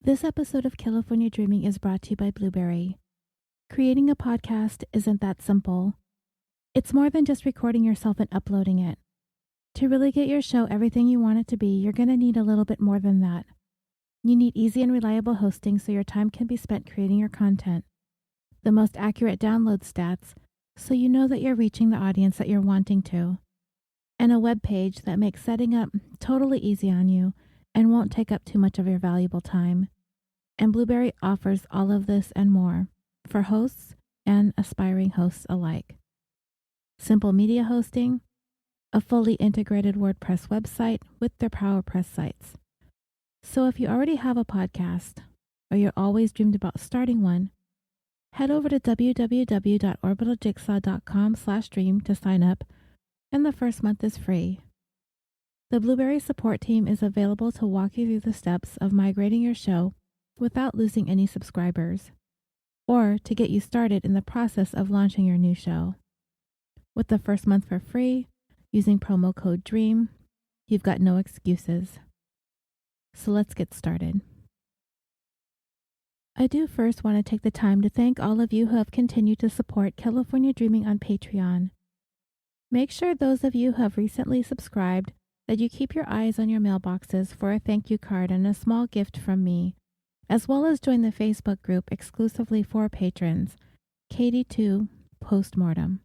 This episode of California Dreaming is brought to you by BLUBRRY. Creating a podcast isn't that simple. It's more than just recording yourself and uploading it. To really get your show everything you want it to be, you're going to need a little bit more than that. You need easy and reliable hosting so your time can be spent creating your content. The most accurate download stats so you know that you're reaching the audience that you're wanting to. And a web page that makes setting up totally easy on you and won't take up too much of your valuable time. And BLUBRRY offers all of this and more for hosts and aspiring hosts alike. Simple media hosting, a fully integrated WordPress website with their PowerPress sites. So if you already have a podcast or you're always dreamed about starting one, head over to www.orbitaljigsaw.com/dream to sign up, and the first month is free. The BLUBRRY support team is available to walk you through the steps of migrating your show without losing any subscribers, or to get you started in the process of launching your new show. With the first month for free, using promo code DREAM, you've got no excuses. So let's get started. I do first want to take the time to thank all of you who have continued to support California Dreaming on Patreon. Make sure those of you who have recently subscribed that you keep your eyes on your mailboxes for a thank you card and a small gift from me, as well as join the Facebook group exclusively for patrons, Katie2 Postmortem.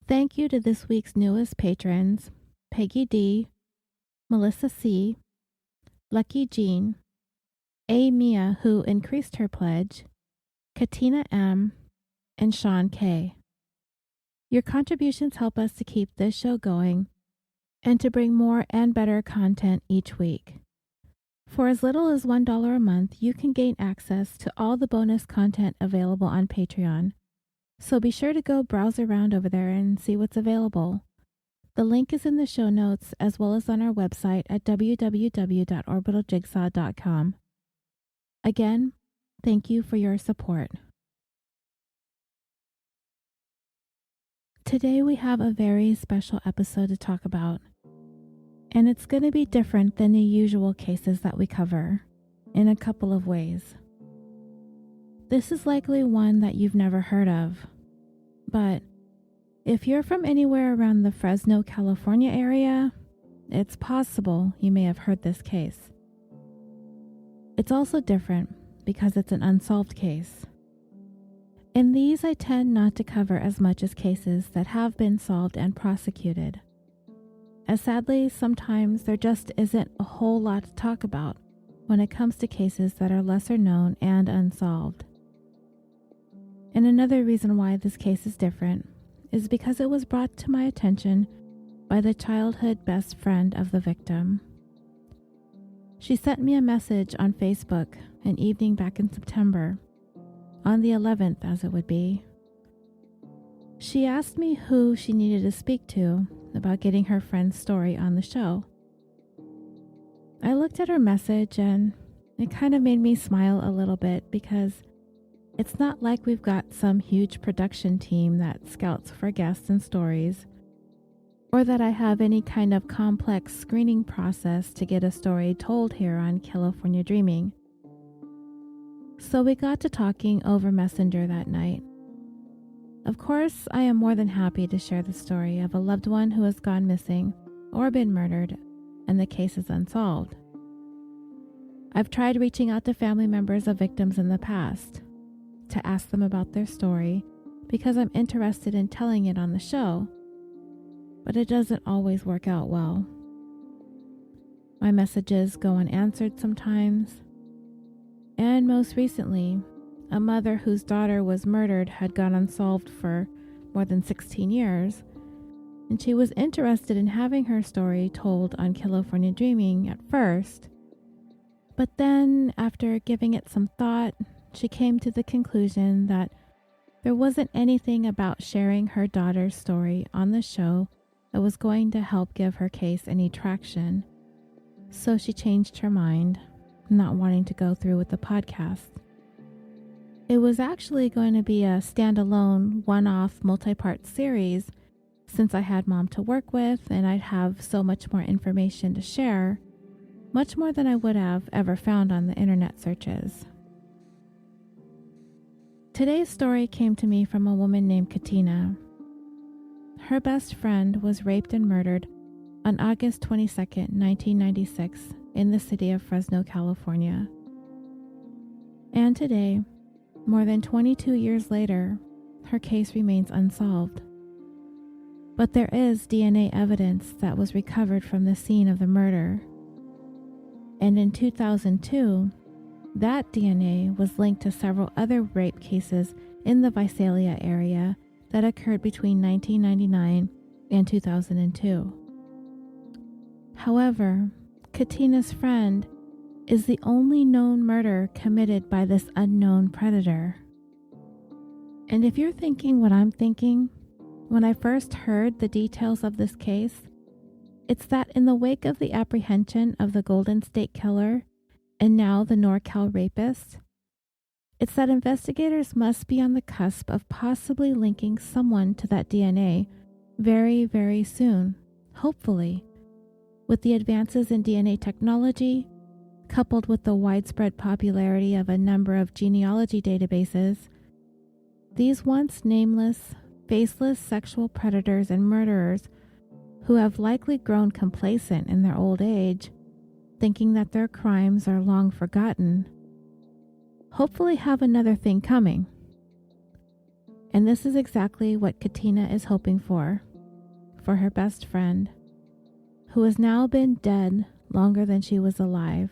Thank you to this week's newest patrons, Peggy D, Melissa C, Lucky Jean, A. Mia, who increased her pledge, Katina M, and Sean K. Your contributions help us to keep this show going and to bring more and better content each week. For as little as $1 a month, you can gain access to all the bonus content available on Patreon. So be sure to go browse around over there and see what's available. The link is in the show notes as well as on our website at www.orbitaljigsaw.com. Again, thank you for your support. Today we have a very special episode to talk about. And it's going to be different than the usual cases that we cover, in a couple of ways. This is likely one that you've never heard of, but if you're from anywhere around the Fresno, California area, it's possible you may have heard this case. It's also different because it's an unsolved case. In these, I tend not to cover as much as cases that have been solved and prosecuted, as sadly, sometimes there just isn't a whole lot to talk about when it comes to cases that are lesser known and unsolved. And another reason why this case is different is because it was brought to my attention by the childhood best friend of the victim. She sent me a message on Facebook an evening back in September, on the 11th as it would be. She asked me who she needed to speak to about getting her friend's story on the show. I looked at her message and it kind of made me smile a little bit because it's not like we've got some huge production team that scouts for guests and stories, or that I have any kind of complex screening process to get a story told here on California Dreaming. So we got to talking over Messenger that night. Of course, I am more than happy to share the story of a loved one who has gone missing or been murdered, and the case is unsolved. I've tried reaching out to family members of victims in the past to ask them about their story because I'm interested in telling it on the show, but it doesn't always work out well. My messages go unanswered sometimes, and most recently, a mother whose daughter was murdered had gone unsolved for more than 16 years, and she was interested in having her story told on California Dreaming at first, but then, after giving it some thought, she came to the conclusion that there wasn't anything about sharing her daughter's story on the show that was going to help give her case any traction, so she changed her mind, not wanting to go through with the podcast. It was actually going to be a standalone, one-off, multi-part series since I had Mom to work with and I'd have so much more information to share. much more than I would have ever found on the internet searches. Today's story came to me from a woman named Katina. Her best friend was raped and murdered on August 22nd, 1996, in the city of Fresno, California. And today, more than 22 years later, her case remains unsolved. But there is DNA evidence that was recovered from the scene of the murder. And in 2002, that DNA was linked to several other rape cases in the Visalia area that occurred between 1999 and 2002. However, Katina's friend is the only known murder committed by this unknown predator. And if you're thinking what I'm thinking, when I first heard the details of this case, it's that in the wake of the apprehension of the Golden State Killer and now the NorCal Rapist, it's that investigators must be on the cusp of possibly linking someone to that DNA very, very soon, hopefully. With the advances in DNA technology, coupled with the widespread popularity of a number of genealogy databases, these once nameless, faceless sexual predators and murderers who have likely grown complacent in their old age, thinking that their crimes are long forgotten, hopefully have another thing coming. And this is exactly what Katina is hoping for her best friend, who has now been dead longer than she was alive.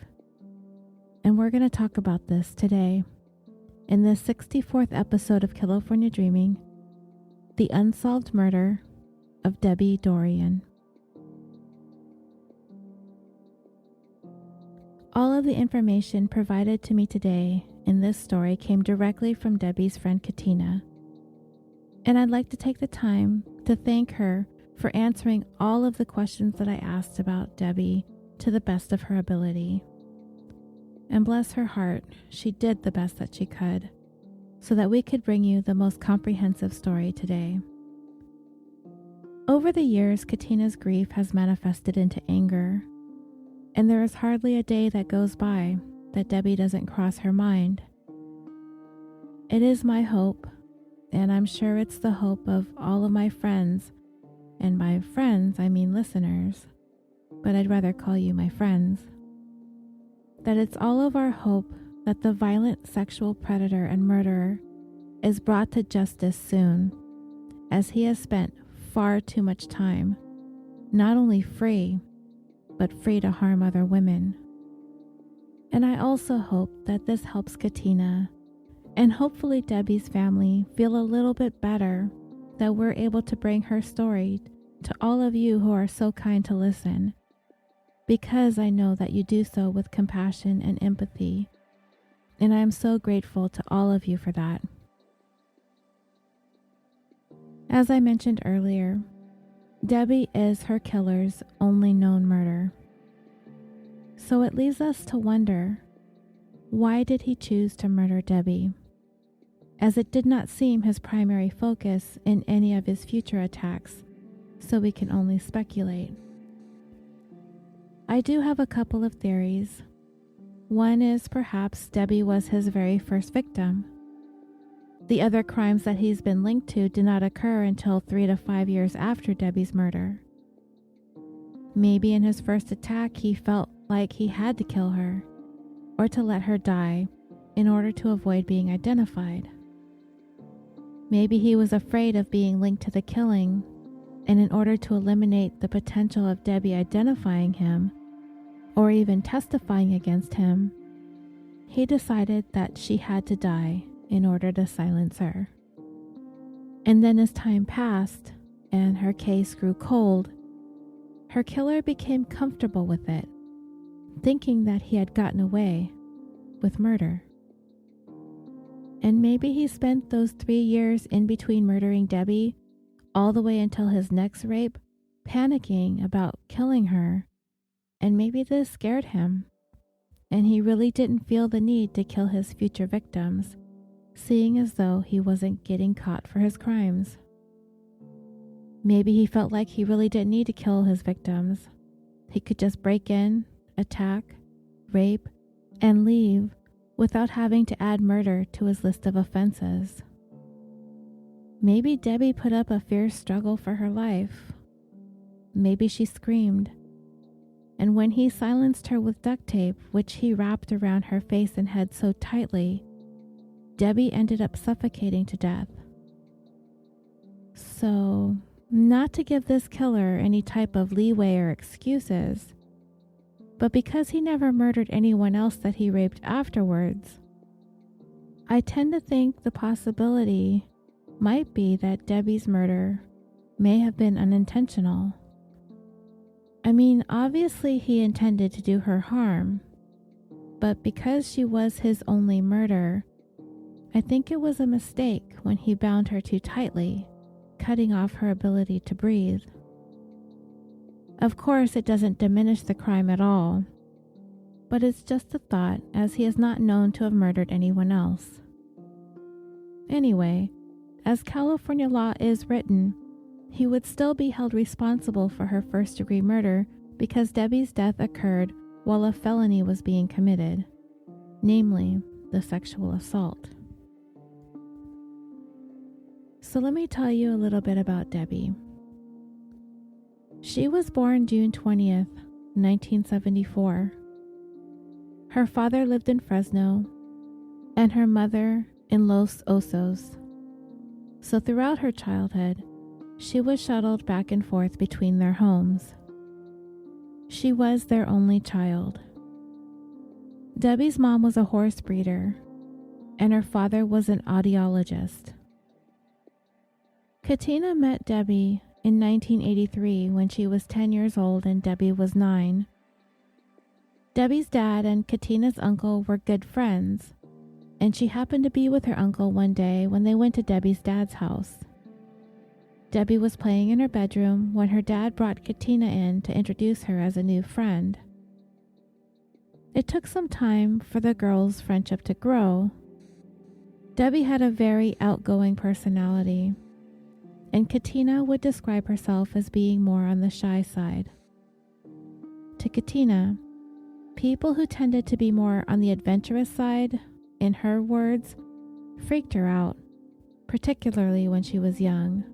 And we're going to talk about this today in this 64th episode of California Dreaming, the unsolved murder of Debbie Dorian. All of the information provided to me today in this story came directly from Debbie's friend Katina, and I'd like to take the time to thank her for answering all of the questions that I asked about Debbie to the best of her ability. And bless her heart, she did the best that she could, so that we could bring you the most comprehensive story today. Over the years, Katina's grief has manifested into anger, and there is hardly a day that goes by that Debbie doesn't cross her mind. It is my hope, and I'm sure it's the hope of all of my friends, and by friends I mean listeners, but I'd rather call you my friends, that it's all of our hope that the violent sexual predator and murderer is brought to justice soon, as he has spent far too much time, not only free, but free to harm other women. And I also hope that this helps Katina and hopefully Debbie's family feel a little bit better that we're able to bring her story to all of you who are so kind to listen, because I know that you do so with compassion and empathy, and I am so grateful to all of you for that. As I mentioned earlier, Debbie is her killer's only known murder. So it leaves us to wonder, why did he choose to murder Debbie? As it did not seem his primary focus in any of his future attacks, so we can only speculate. I do have a couple of theories. One is perhaps Debbie was his very first victim. The other crimes that he's been linked to did not occur until 3 to 5 years after Debbie's murder. Maybe in his first attack he felt like he had to kill her, or to let her die in order to avoid being identified. Maybe he was afraid of being linked to the killing, and in order to eliminate the potential of Debbie identifying him, or even testifying against him, he decided that she had to die in order to silence her. And then as time passed and her case grew cold, her killer became comfortable with it, thinking that he had gotten away with murder. And maybe he spent those 3 years in between murdering Debbie all the way until his next rape, panicking about killing her, and maybe this scared him, and he really didn't feel the need to kill his future victims, seeing as though he wasn't getting caught for his crimes. Maybe he felt like he really didn't need to kill his victims. He could just break in attack, rape, and leave without having to add murder to his list of offenses. Maybe Debbie put up a fierce struggle for her life. Maybe she screamed. And when he silenced her with duct tape, which he wrapped around her face and head so tightly, Debbie ended up suffocating to death. So, not to give this killer any type of leeway or excuses, but because he never murdered anyone else that he raped afterwards, I tend to think the possibility might be that Debbie's murder may have been unintentional. I mean, obviously he intended to do her harm, but because she was his only murder, I think it was a mistake when he bound her too tightly, cutting off her ability to breathe. Of course, it doesn't diminish the crime at all, but it's just a thought, as he is not known to have murdered anyone else. Anyway, as California law is written, he would still be held responsible for her first-degree murder because Debbie's death occurred while a felony was being committed, namely the sexual assault. So let me tell you a little bit about Debbie. She was born June 20th, 1974. Her father lived in Fresno and her mother in Los Osos. So throughout her childhood, she was shuttled back and forth between their homes. She was their only child. Debbie's mom was a horse breeder, and her father was an audiologist. Katina met Debbie in 1983 when she was 10 years old and Debbie was 9. Debbie's dad and Katina's uncle were good friends, and she happened to be with her uncle one day when they went to Debbie's dad's house. Debbie was playing in her bedroom when her dad brought Katina in to introduce her as a new friend. It took some time for the girls' friendship to grow. Debbie had a very outgoing personality, and Katina would describe herself as being more on the shy side. To Katina, people who tended to be more on the adventurous side, in her words, freaked her out, particularly when she was young.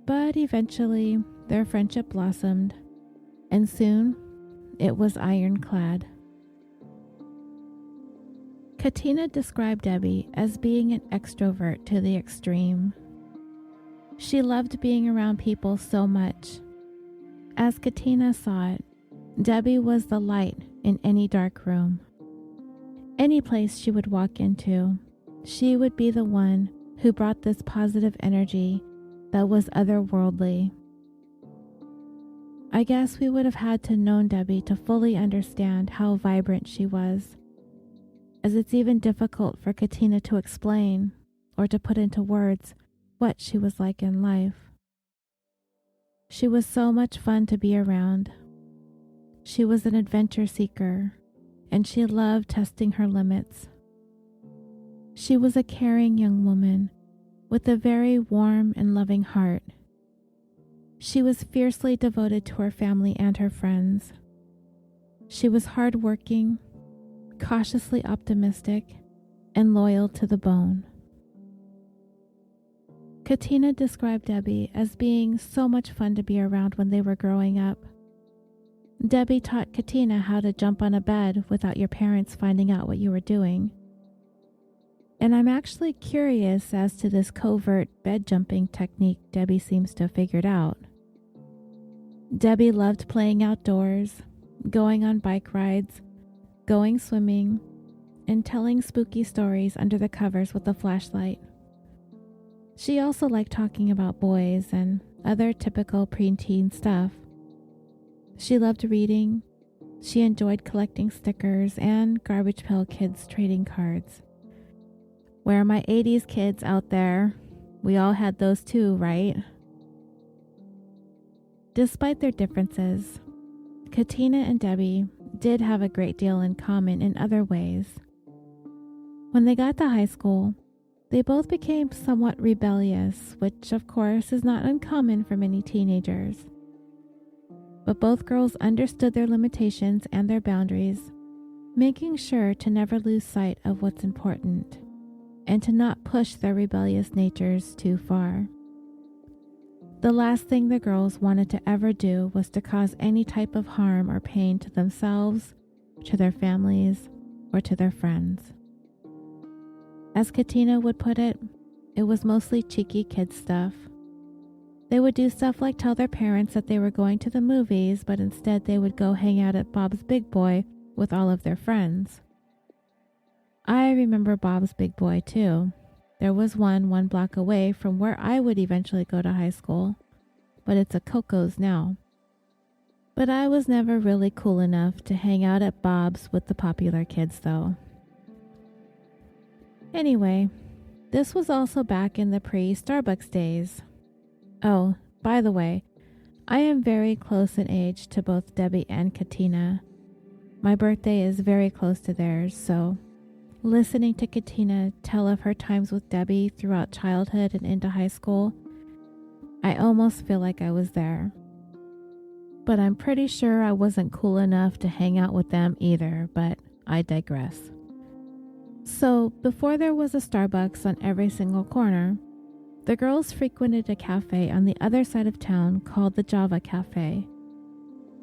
But eventually, their friendship blossomed, and soon, it was ironclad. Katina described Debbie as being an extrovert to the extreme. She loved being around people so much. As Katina saw it, Debbie was the light in any dark room. Any place she would walk into, she would be the one who brought this positive energy that was otherworldly. I guess we would have had to know Debbie to fully understand how vibrant she was, as it's even difficult for Katina to explain or to put into words what she was like in life. She was so much fun to be around. She was an adventure seeker, and she loved testing her limits. She was a caring young woman with a very warm and loving heart. She was fiercely devoted to her family and her friends. She was hardworking, cautiously optimistic, and loyal to the bone. Katina described Debbie as being so much fun to be around when they were growing up. Debbie taught Katina how to jump on a bed without your parents finding out what you were doing. And I'm actually curious as to this covert bed jumping technique Debbie seems to have figured out. Debbie loved playing outdoors, going on bike rides, going swimming, and telling spooky stories under the covers with a flashlight. She also liked talking about boys and other typical preteen stuff. She loved reading. She enjoyed collecting stickers and Garbage Pail Kids trading cards. Where are my 80s kids out there? We all had those too, right? Despite their differences, Katina and Debbie did have a great deal in common in other ways. When they got to high school, they both became somewhat rebellious, which of course is not uncommon for many teenagers. but both girls understood their limitations and their boundaries, making sure to never lose sight of what's important and to not push their rebellious natures too far. The last thing the girls wanted to ever do was to cause any type of harm or pain to themselves, to their families, or to their friends. As Katina would put it, it was mostly cheeky kid stuff. They would do stuff like tell their parents that they were going to the movies, but instead they would go hang out at Bob's Big Boy with all of their friends. I remember Bob's Big Boy too. There was one block away from where I would eventually go to high school, but it's a Coco's now. But I was never really cool enough to hang out at Bob's with the popular kids though. Anyway, this was also back in the pre-Starbucks days. Oh, by the way, I am very close in age to both Debbie and Katina. My birthday is very close to theirs, so listening to Katina tell of her times with Debbie throughout childhood and into high school, I almost feel like I was there. But I'm pretty sure I wasn't cool enough to hang out with them either, but I digress. So, before there was a Starbucks on every single corner, the girls frequented a cafe on the other side of town called the Java Cafe.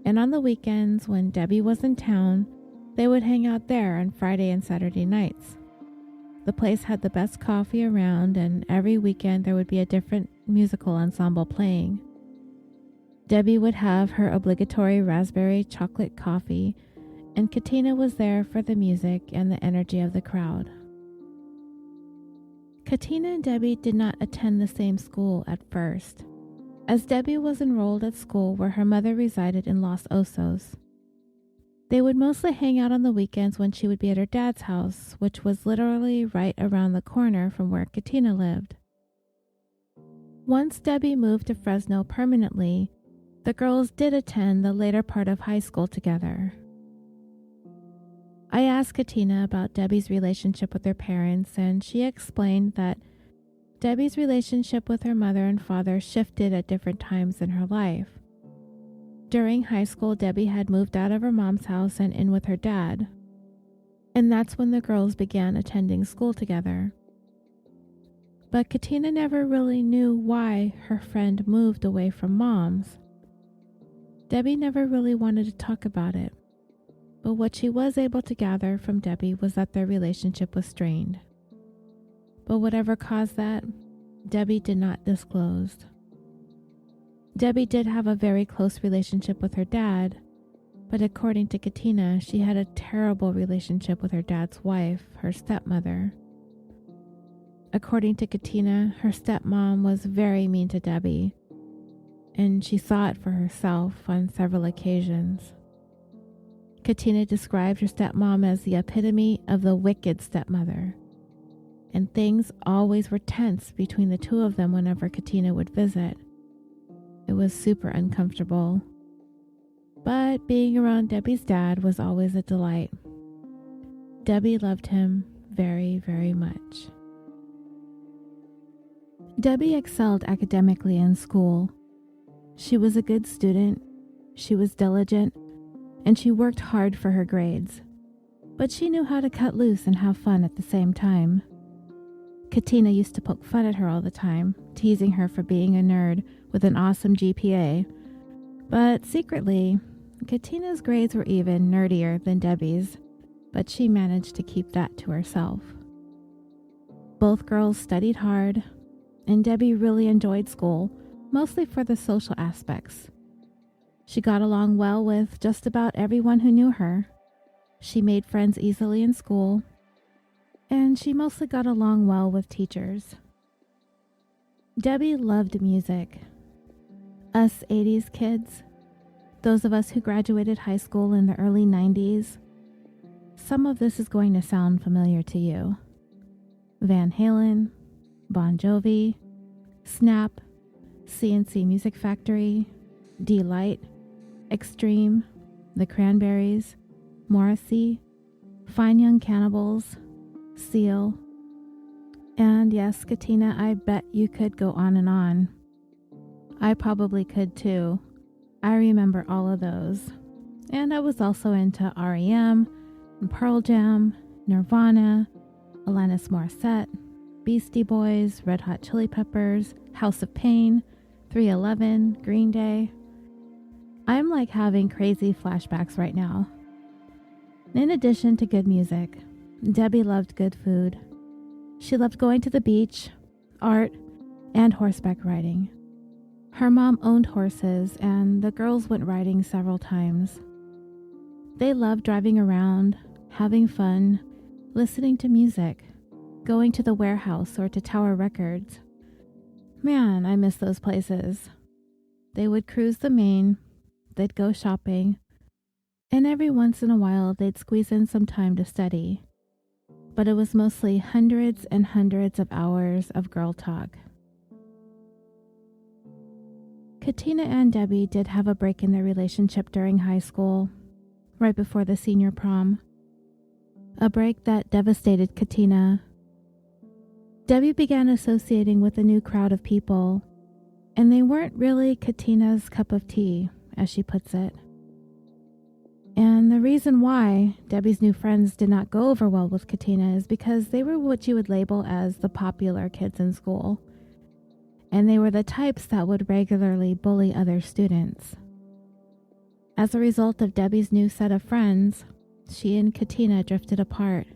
And on the weekends, when Debbie was in town, they would hang out there on Friday and Saturday nights. The place had the best coffee around, and every weekend there would be a different musical ensemble playing. Debbie would have her obligatory raspberry chocolate coffee, and Katina was there for the music and the energy of the crowd. Katina and Debbie did not attend the same school at first, as Debbie was enrolled at school where her mother resided in Los Osos. They would mostly hang out on the weekends when she would be at her dad's house, which was literally right around the corner from where Katina lived. Once Debbie moved to Fresno permanently, the girls did attend the later part of high school together. I asked Katina about Debbie's relationship with her parents, and she explained that Debbie's relationship with her mother and father shifted at different times in her life. During high school, Debbie had moved out of her mom's house and in with her dad, and that's when the girls began attending school together. But Katina never really knew why her friend moved away from mom's. Debbie never really wanted to talk about it, but what she was able to gather from Debbie was that their relationship was strained. But whatever caused that, Debbie did not disclose. Debbie did have a very close relationship with her dad, but according to Katina, she had a terrible relationship with her dad's wife, her stepmother. According to Katina, her stepmom was very mean to Debbie, and she saw it for herself on several occasions. Katina described her stepmom as the epitome of the wicked stepmother, and things always were tense between the two of them whenever Katina would visit. It was super uncomfortable, but being around Debbie's dad was always a delight. Debbie loved him very, very much. Debbie excelled academically in school. She was a good student, she was diligent, and she worked hard for her grades, but she knew how to cut loose and have fun at the same time. Katina used to poke fun at her all the time, teasing her for being a nerd with an awesome GPA, but secretly, Katina's grades were even nerdier than Debbie's, but she managed to keep that to herself. Both girls studied hard, and Debbie really enjoyed school, mostly for the social aspects. She got along well with just about everyone who knew her. She made friends easily in school, and she mostly got along well with teachers. Debbie loved music. Us 80s kids, those of us who graduated high school in the early 90s, some of this is going to sound familiar to you. Van Halen, Bon Jovi, Snap, CNC Music Factory, D-Light, Extreme, The Cranberries, Morrissey, Fine Young Cannibals, Seal, and yes, Katina, I bet you could go on and on. I probably could too. I remember all of those. And I was also into REM, and Pearl Jam, Nirvana, Alanis Morissette, Beastie Boys, Red Hot Chili Peppers, House of Pain, 311, Green Day. I'm like having crazy flashbacks right now. In addition to good music, Debbie loved good food. She loved going to the beach, art, and horseback riding. Her mom owned horses, and the girls went riding several times. They loved driving around, having fun, listening to music, going to the warehouse or to Tower Records. Man, I miss those places. They would cruise the Main, they'd go shopping, and every once in a while they'd squeeze in some time to study. But it was mostly hundreds and hundreds of hours of girl talk. Katina and Debbie did have a break in their relationship during high school, right before the senior prom. A break that devastated Katina. Debbie began associating with a new crowd of people, and they weren't really Katina's cup of tea, as she puts it. And the reason why Debbie's new friends did not go over well with Katina is because they were what you would label as the popular kids in school. And they were the types that would regularly bully other students. As a result of Debbie's new set of friends, she and Katina drifted apart,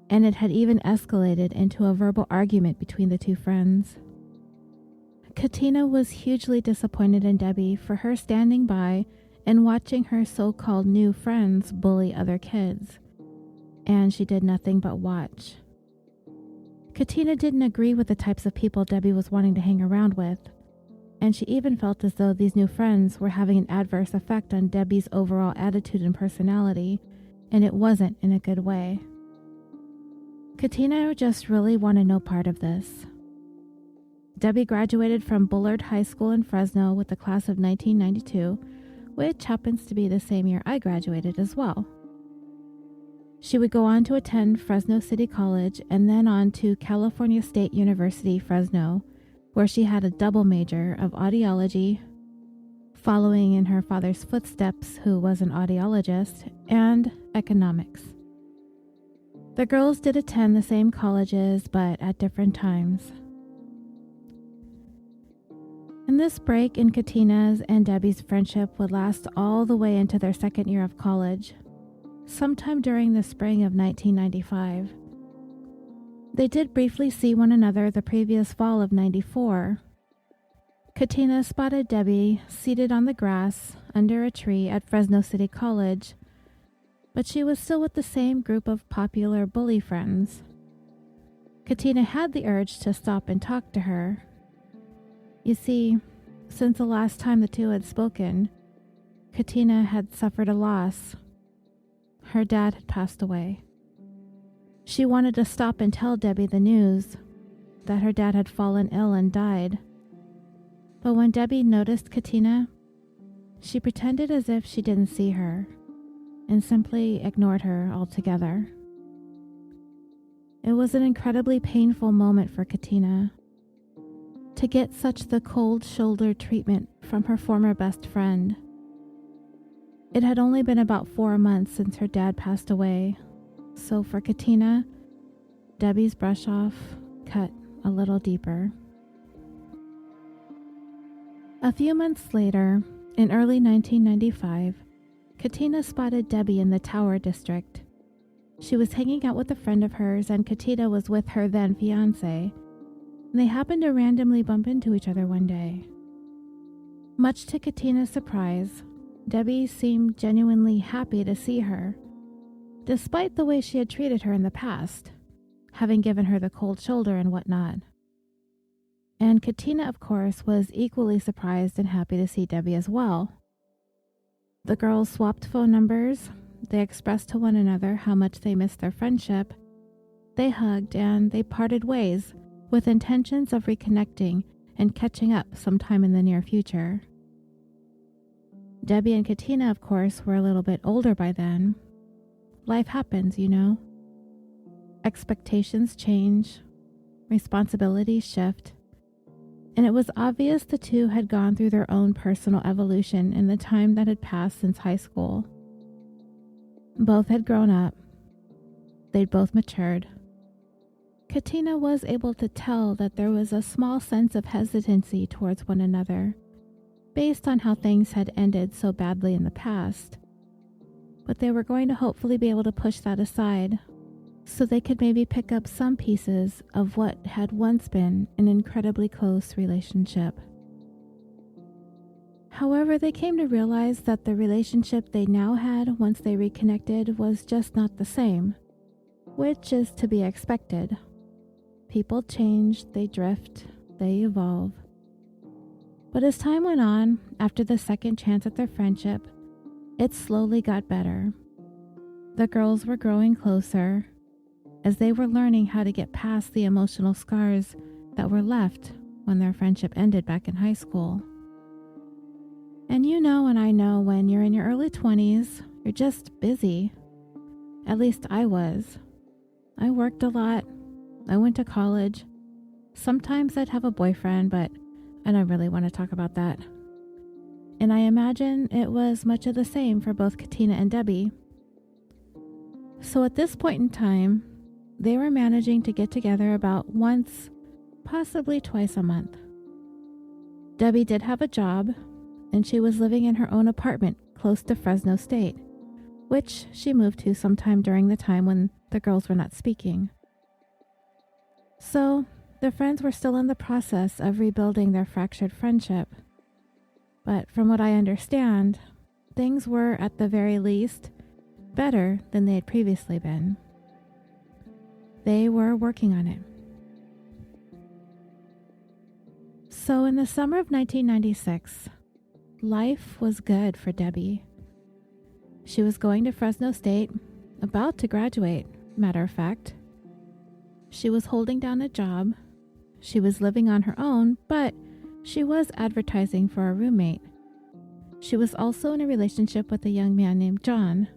and it had even escalated into a verbal argument between the two friends. Katina was hugely disappointed in Debbie for her standing by and watching her so-called new friends bully other kids, and she did nothing but watch. Katina didn't agree with the types of people Debbie was wanting to hang around with, and she even felt as though these new friends were having an adverse effect on Debbie's overall attitude and personality, and it wasn't in a good way. Katina just really wanted no part of this. Debbie graduated from Bullard High School in Fresno with the class of 1992, which happens to be the same year I graduated as well. She would go on to attend Fresno City College and then on to California State University, Fresno, where she had a double major of audiology, following in her father's footsteps, who was an audiologist, and economics. The girls did attend the same colleges, but at different times. And this break in Katina's and Debbie's friendship would last all the way into their second year of college, sometime during the spring of 1995. They did briefly see one another the previous fall of 94. Katina spotted Debbie seated on the grass under a tree at Fresno City College, but she was still with the same group of popular bully friends. Katina had the urge to stop and talk to her. You see, since the last time the two had spoken, Katina had suffered a loss. Her dad had passed away. She wanted to stop and tell Debbie the news, that her dad had fallen ill and died. But when Debbie noticed Katina, she pretended as if she didn't see her and simply ignored her altogether. It was an incredibly painful moment for Katina. To get such the cold shoulder treatment from her former best friend. It had only been about 4 months since her dad passed away, so for Katina, Debbie's brush off cut a little deeper. A few months later, in early 1995, Katina spotted Debbie in the Tower District. She was hanging out with a friend of hers, and Katina was with her then fiancé. They happened to randomly bump into each other one day. Much to Katina's surprise, Debbie seemed genuinely happy to see her, despite the way she had treated her in the past, having given her the cold shoulder and whatnot. And Katina, of course, was equally surprised and happy to see Debbie as well. The girls swapped phone numbers, they expressed to one another how much they missed their friendship, they hugged, and they parted ways with intentions of reconnecting and catching up sometime in the near future. Debbie and Katina, of course, were a little bit older by then. Life happens, you know. Expectations change, responsibilities shift, and it was obvious the two had gone through their own personal evolution in the time that had passed since high school. Both had grown up. They'd both matured. Katina was able to tell that there was a small sense of hesitancy towards one another, based on how things had ended so badly in the past. But they were going to hopefully be able to push that aside, so they could maybe pick up some pieces of what had once been an incredibly close relationship. However, they came to realize that the relationship they now had once they reconnected was just not the same, which is to be expected. People change, they drift, they evolve. But as time went on, after the second chance at their friendship, it slowly got better. The girls were growing closer, as they were learning how to get past the emotional scars that were left when their friendship ended back in high school. And you know and I know when you're in your early 20s, you're just busy. At least I was. I worked a lot. I went to college. Sometimes I'd have a boyfriend, but I don't really want to talk about that. And I imagine it was much of the same for both Katina and Debbie. So at this point in time, they were managing to get together about once, possibly twice a month. Debbie did have a job, and she was living in her own apartment close to Fresno State, which she moved to sometime during the time when the girls were not speaking. So, the friends were still in the process of rebuilding their fractured friendship. But from what I understand, things were, at the very least, better than they had previously been. They were working on it. So in the summer of 1996, life was good for Debbie. She was going to Fresno State, about to graduate, matter of fact. She was holding down a job. She was living on her own, but she was advertising for a roommate. She was also in a relationship with a young man named John.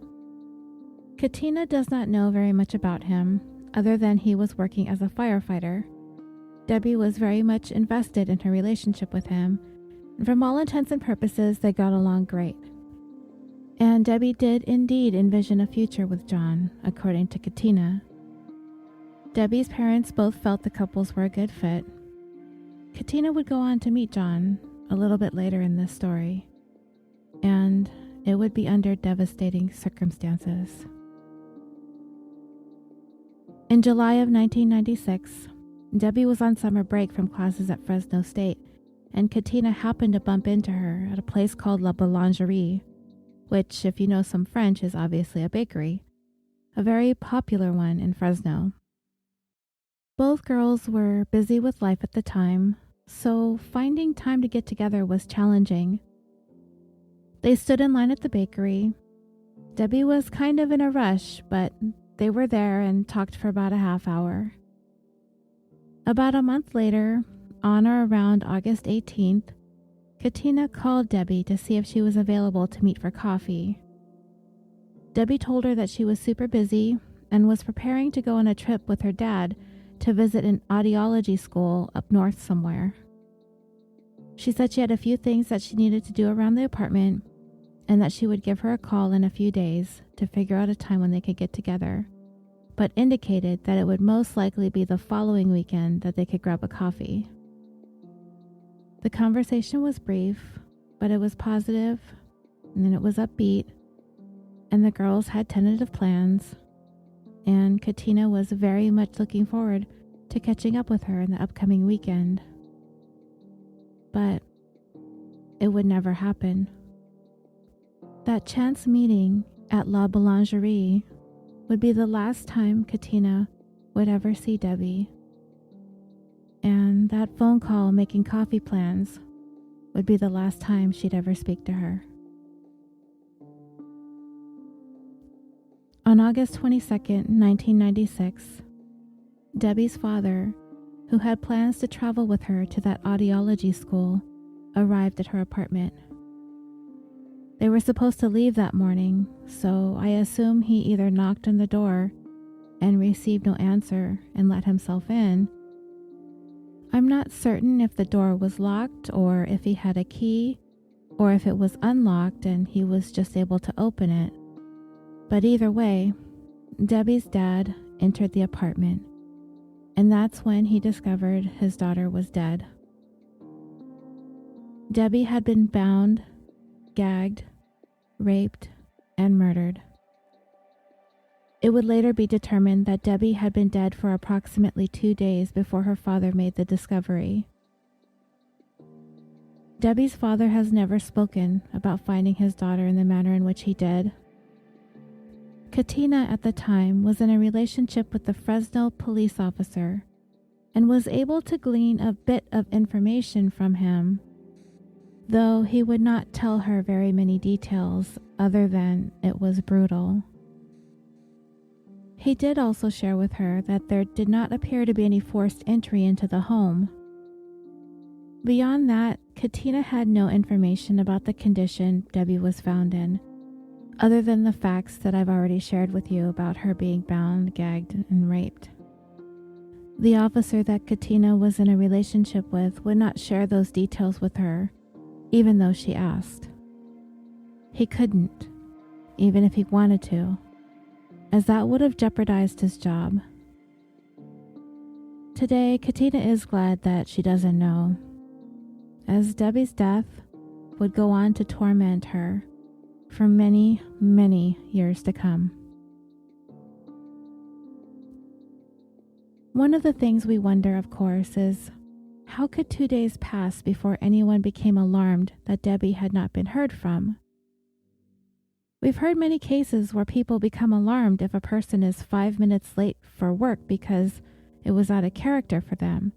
Katina does not know very much about him, other than he was working as a firefighter. Debbie was very much invested in her relationship with him, and from all intents and purposes, they got along great. And Debbie did indeed envision a future with John, according to Katina. Debbie's parents both felt the couples were a good fit. Katina would go on to meet John a little bit later in this story, and it would be under devastating circumstances. In July of 1996, Debbie was on summer break from classes at Fresno State, and Katina happened to bump into her at a place called La Boulangerie, which, if you know some French, is obviously a bakery, a very popular one in Fresno. Both girls were busy with life at the time, so finding time to get together was challenging. They stood in line at the bakery. Debbie was kind of in a rush, but they were there and talked for about a half hour. About a month later, on or around August 18th, Katina called Debbie to see if she was available to meet for coffee. Debbie told her that she was super busy and was preparing to go on a trip with her dad to visit an audiology school up north somewhere. She said she had a few things that she needed to do around the apartment and that she would give her a call in a few days to figure out a time when they could get together, but indicated that it would most likely be the following weekend that they could grab a coffee. The conversation was brief, but it was positive, and then it was upbeat, and the girls had tentative plans, and Katina was very much looking forward to catching up with her in the upcoming weekend. But it would never happen. That chance meeting at La Boulangerie would be the last time Katina would ever see Debbie. And that phone call making coffee plans would be the last time she'd ever speak to her. On August 22nd, 1996, Debbie's father, who had plans to travel with her to that audiology school, arrived at her apartment. They were supposed to leave that morning, so I assume he either knocked on the door and received no answer and let himself in. I'm not certain if the door was locked or if he had a key or if it was unlocked and he was just able to open it. But either way, Debbie's dad entered the apartment, and that's when he discovered his daughter was dead. Debbie had been bound, gagged, raped, and murdered. It would later be determined that Debbie had been dead for approximately 2 days before her father made the discovery. Debbie's father has never spoken about finding his daughter in the manner in which he did. Katina at the time was in a relationship with the Fresno police officer and was able to glean a bit of information from him, though he would not tell her very many details other than it was brutal. He did also share with her that there did not appear to be any forced entry into the home. Beyond that, Katina had no information about the condition Debbie was found in, other than the facts that I've already shared with you about her being bound, gagged, and raped. The officer that Katina was in a relationship with would not share those details with her, even though she asked. He couldn't, even if he wanted to, as that would have jeopardized his job. Today, Katina is glad that she doesn't know, as Debbie's death would go on to torment her for many, many years to come. One of the things we wonder, of course, is how could 2 days pass before anyone became alarmed that Debbie had not been heard from? We've heard many cases where people become alarmed if a person is 5 minutes late for work because it was out of character for them.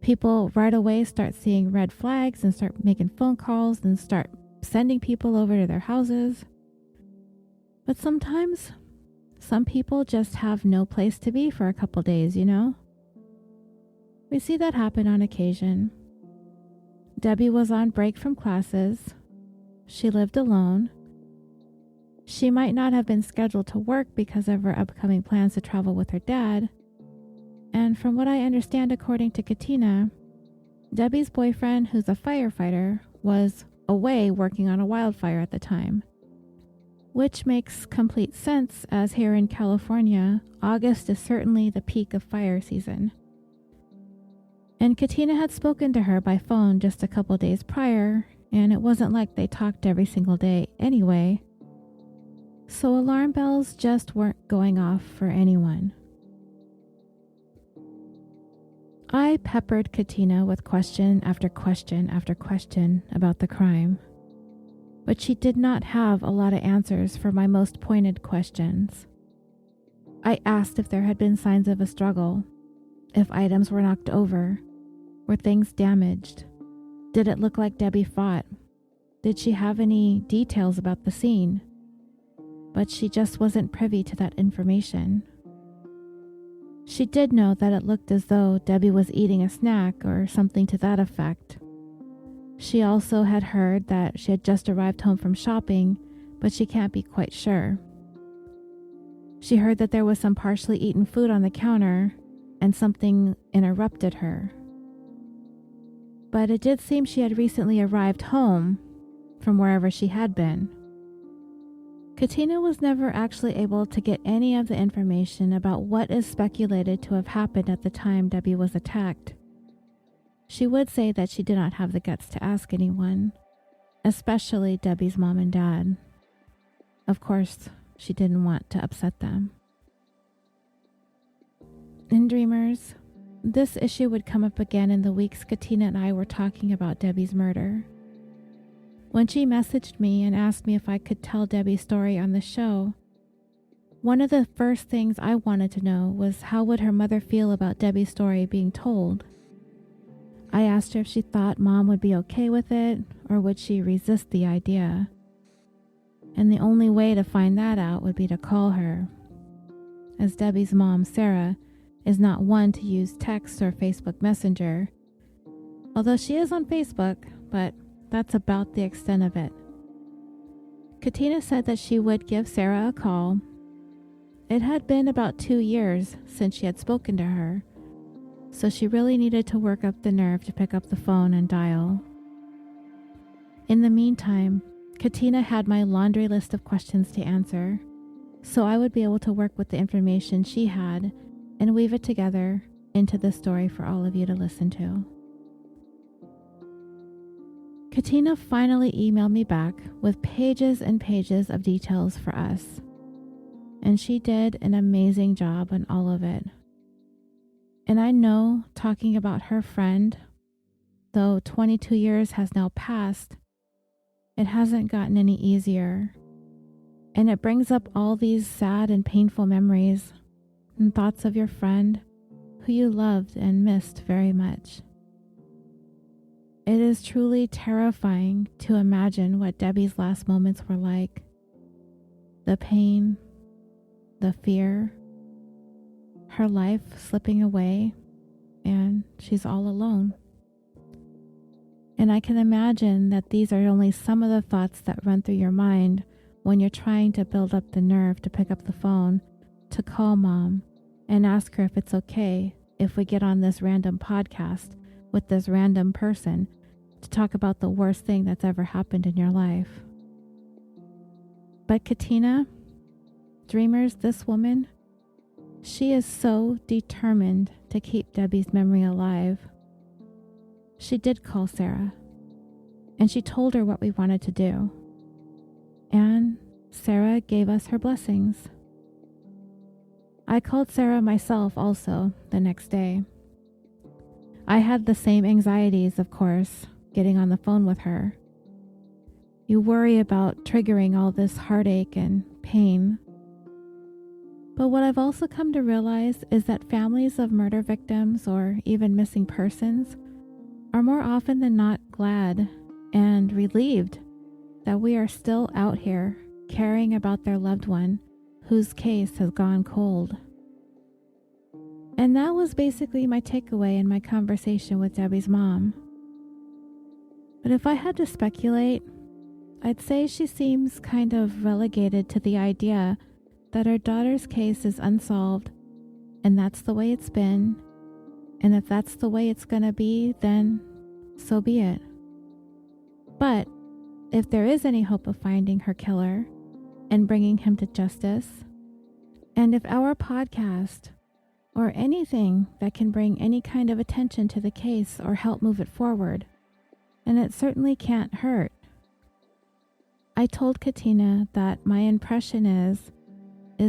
People right away start seeing red flags and start making phone calls and start sending people over to their houses. But sometimes, some people just have no place to be for a couple days, you know? We see that happen on occasion. Debbie was on break from classes. She lived alone. She might not have been scheduled to work because of her upcoming plans to travel with her dad. And from what I understand, according to Katina, Debbie's boyfriend, who's a firefighter, was away working on a wildfire at the time. Which makes complete sense, as here in California, August is certainly the peak of fire season. And Katina had spoken to her by phone just a couple days prior, and it wasn't like they talked every single day anyway. So alarm bells just weren't going off for anyone. I peppered Katina with question after question after question about the crime, but she did not have a lot of answers for my most pointed questions. I asked if there had been signs of a struggle, if items were knocked over, were things damaged, did it look like Debbie fought, did she have any details about the scene, but she just wasn't privy to that information. She did know that it looked as though Debbie was eating a snack or something to that effect. She also had heard that she had just arrived home from shopping, but she can't be quite sure. She heard that there was some partially eaten food on the counter and something interrupted her. But it did seem she had recently arrived home from wherever she had been. Katina was never actually able to get any of the information about what is speculated to have happened at the time Debbie was attacked. She would say that she did not have the guts to ask anyone, especially Debbie's mom and dad. Of course, she didn't want to upset them. In Dreamers, this issue would come up again in the weeks Katina and I were talking about Debbie's murder. When she messaged me and asked me if I could tell Debbie's story on the show, one of the first things I wanted to know was how would her mother feel about Debbie's story being told. I asked her if she thought Mom would be okay with it, or would she resist the idea. And the only way to find that out would be to call her, as Debbie's mom, Sara, is not one to use text or Facebook Messenger, although she is on Facebook, but that's about the extent of it. Katina said that she would give Sara a call. It had been about 2 years since she had spoken to her, so she really needed to work up the nerve to pick up the phone and dial. In the meantime, Katina had my laundry list of questions to answer, so I would be able to work with the information she had and weave it together into the story for all of you to listen to. Katina finally emailed me back with pages and pages of details for us, and she did an amazing job on all of it. And I know, talking about her friend, though 22 years has now passed, it hasn't gotten any easier, and it brings up all these sad and painful memories and thoughts of your friend who you loved and missed very much. It is truly terrifying to imagine what Debbie's last moments were like. The pain, the fear, her life slipping away, and she's all alone. And I can imagine that these are only some of the thoughts that run through your mind when you're trying to build up the nerve to pick up the phone, to call Mom, and ask her if it's okay if we get on this random podcast with this random person to talk about the worst thing that's ever happened in your life. But Katina, dreamers, this woman, she is so determined to keep Debbie's memory alive. She did call Sara, and she told her what we wanted to do. And Sara gave us her blessings. I called Sara myself also the next day. I had the same anxieties, of course, getting on the phone with her. You worry about triggering all this heartache and pain. But what I've also come to realize is that families of murder victims or even missing persons are more often than not glad and relieved that we are still out here caring about their loved one whose case has gone cold. And that was basically my takeaway in my conversation with Debbie's mom. But if I had to speculate, I'd say she seems kind of relegated to the idea that her daughter's case is unsolved, and that's the way it's been, and if that's the way it's gonna be, then so be it. But if there is any hope of finding her killer and bringing him to justice, and if our podcast or anything that can bring any kind of attention to the case or help move it forward, and it certainly can't hurt. I told Katina that my impression is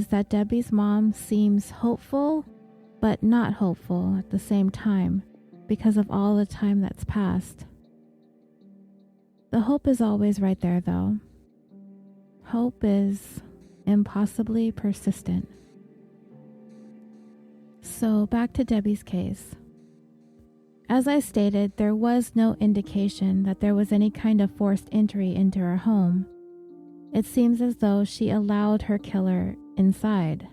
that Debbie's mom seems hopeful, but not hopeful at the same time because of all the time that's passed. The hope is always right there, though. Hope is impossibly persistent. So back to Debbie's case. As I stated, there was no indication that there was any kind of forced entry into her home. It seems as though she allowed her killer inside.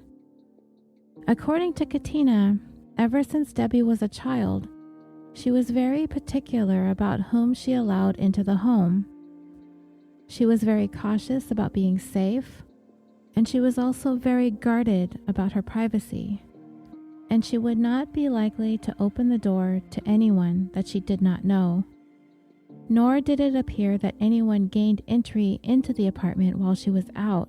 According to Katina, ever since Debbie was a child, she was very particular about whom she allowed into the home. She was very cautious about being safe, and she was also very guarded about her privacy. And she would not be likely to open the door to anyone that she did not know. Nor did it appear that anyone gained entry into the apartment while she was out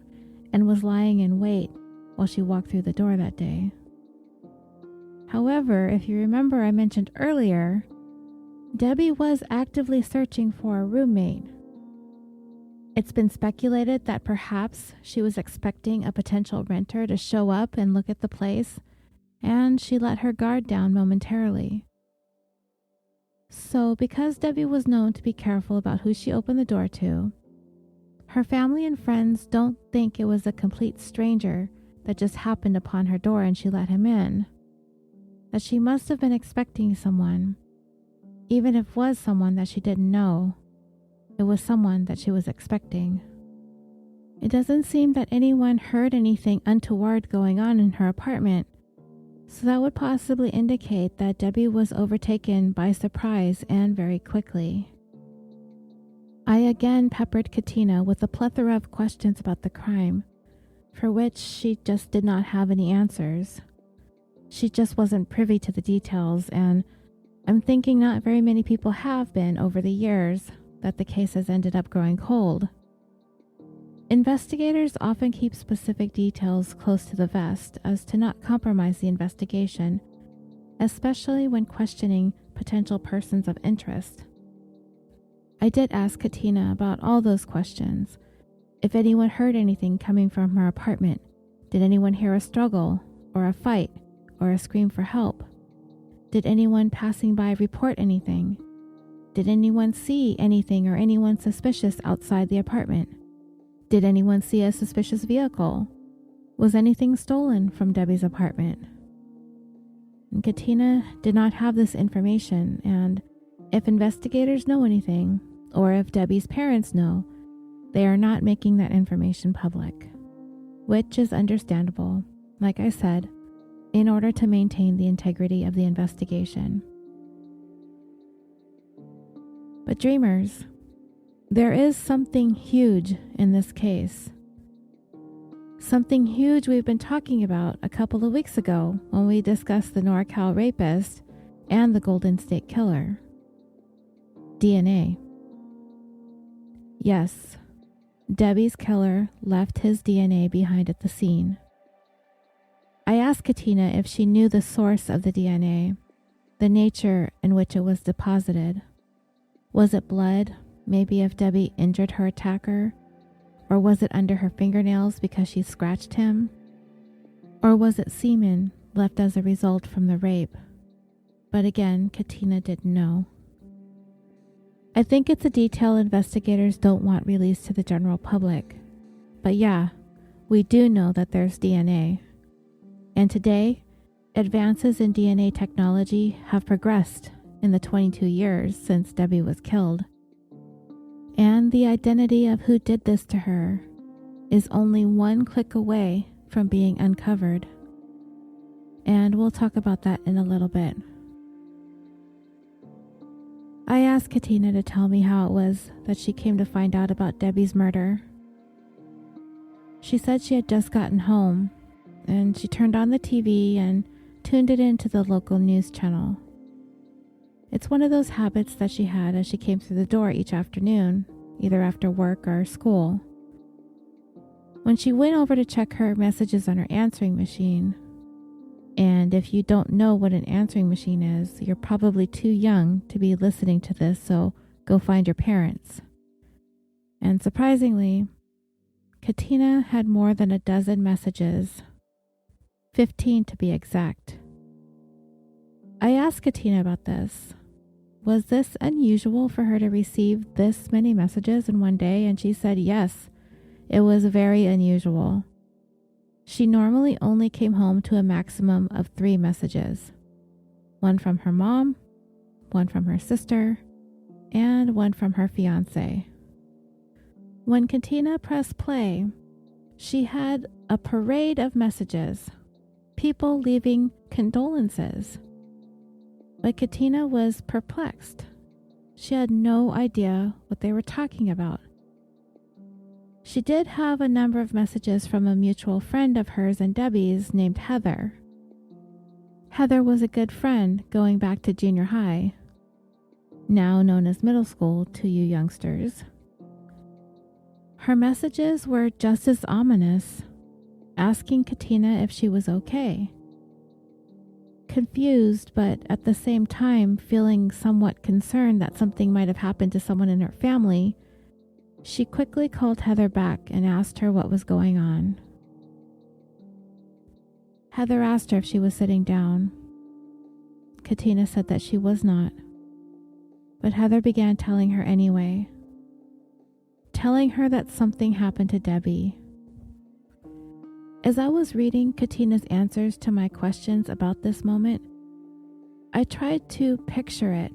and was lying in wait while she walked through the door that day. However, if you remember, I mentioned earlier, Debbie was actively searching for a roommate. It's been speculated that perhaps she was expecting a potential renter to show up and look at the place, and she let her guard down momentarily. So, because Debbie was known to be careful about who she opened the door to, her family and friends don't think it was a complete stranger that just happened upon her door and she let him in. That she must have been expecting someone, even if it was someone that she didn't know. It was someone that she was expecting. It doesn't seem that anyone heard anything untoward going on in her apartment, so that would possibly indicate that Debbie was overtaken by surprise and very quickly. I again peppered Katina with a plethora of questions about the crime, for which she just did not have any answers. she just wasn't privy to the details, and I'm thinking not very many people have been over the years that the case has ended up growing cold. Investigators often keep specific details close to the vest as to not compromise the investigation, especially when questioning potential persons of interest. I did ask Katina about all those questions. If anyone heard anything coming from her apartment, did anyone hear a struggle or a fight or a scream for help? Did anyone passing by report anything? Did anyone see anything or anyone suspicious outside the apartment? Did anyone see a suspicious vehicle? Was anything stolen from Debbie's apartment? And Katina did not have this information, and if investigators know anything, or if Debbie's parents know, they are not making that information public, which is understandable, like I said, in order to maintain the integrity of the investigation. But dreamers, there is something huge in this case. Something huge we've been talking about a couple of weeks ago when we discussed the NorCal rapist and the Golden State Killer. DNA. Yes, Debbie's killer left his DNA behind at the scene. I asked Katina if she knew the source of the DNA, the nature in which it was deposited. Was it blood, maybe if Debbie injured her attacker? Or was it under her fingernails because she scratched him? Or was it semen left as a result from the rape? But again, Katina didn't know. I think it's a detail investigators don't want released to the general public. But yeah, we do know that there's DNA. And today, advances in DNA technology have progressed in the 22 years since Debbie was killed. And the identity of who did this to her is only one click away from being uncovered. And we'll talk about that in a little bit. I asked Katina to tell me how it was that she came to find out about Debbie's murder. She said she had just gotten home, and she turned on the TV and tuned it into the local news channel. It's one of those habits that she had as she came through the door each afternoon, either after work or school. When she went over to check her messages on her answering machine, and if you don't know what an answering machine is, you're probably too young to be listening to this, so go find your parents. And surprisingly, Katina had more than a dozen messages, 15 to be exact. I asked Katina about this. Was this unusual for her to receive this many messages in one day? And she said yes, it was very unusual. She normally only came home to a maximum of 3 messages. One from her mom, one from her sister, and one from her fiancé. When Katina pressed play, she had a parade of messages, people leaving condolences. But Katina was perplexed. She had no idea what they were talking about. She did have a number of messages from a mutual friend of hers and Debbie's named Heather. Heather was a good friend going back to junior high, now known as middle school to you youngsters. Her messages were just as ominous, asking Katina if she was okay. Confused, but at the same time feeling somewhat concerned that something might have happened to someone in her family, she quickly called Heather back and asked her what was going on. Heather asked her if she was sitting down. Katina said that she was not, but Heather began telling her anyway, telling her that something happened to Debbie. As I was reading Katina's answers to my questions about this moment, I tried to picture it.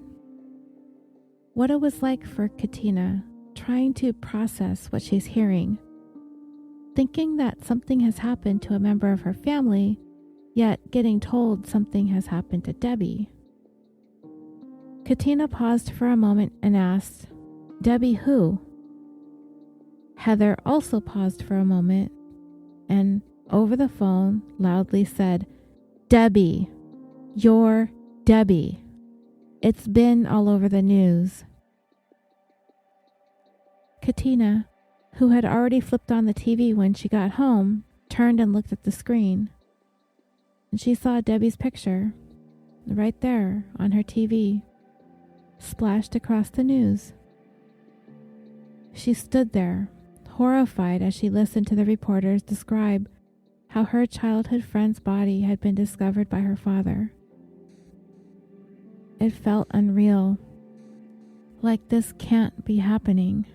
What it was like for Katina, trying to process what she's hearing, thinking that something has happened to a member of her family, yet getting told something has happened to Debbie. Katina paused for a moment and asked, "Debbie who?" Heather also paused for a moment and over the phone loudly said, Debbie. You're Debbie. It's been all over the news. Katina, who had already flipped on the TV when she got home, turned and looked at the screen. And she saw Debbie's picture, right there on her TV, splashed across the news. She stood there, horrified as she listened to the reporters describe how her childhood friend's body had been discovered by her father. It felt unreal, like this can't be happening.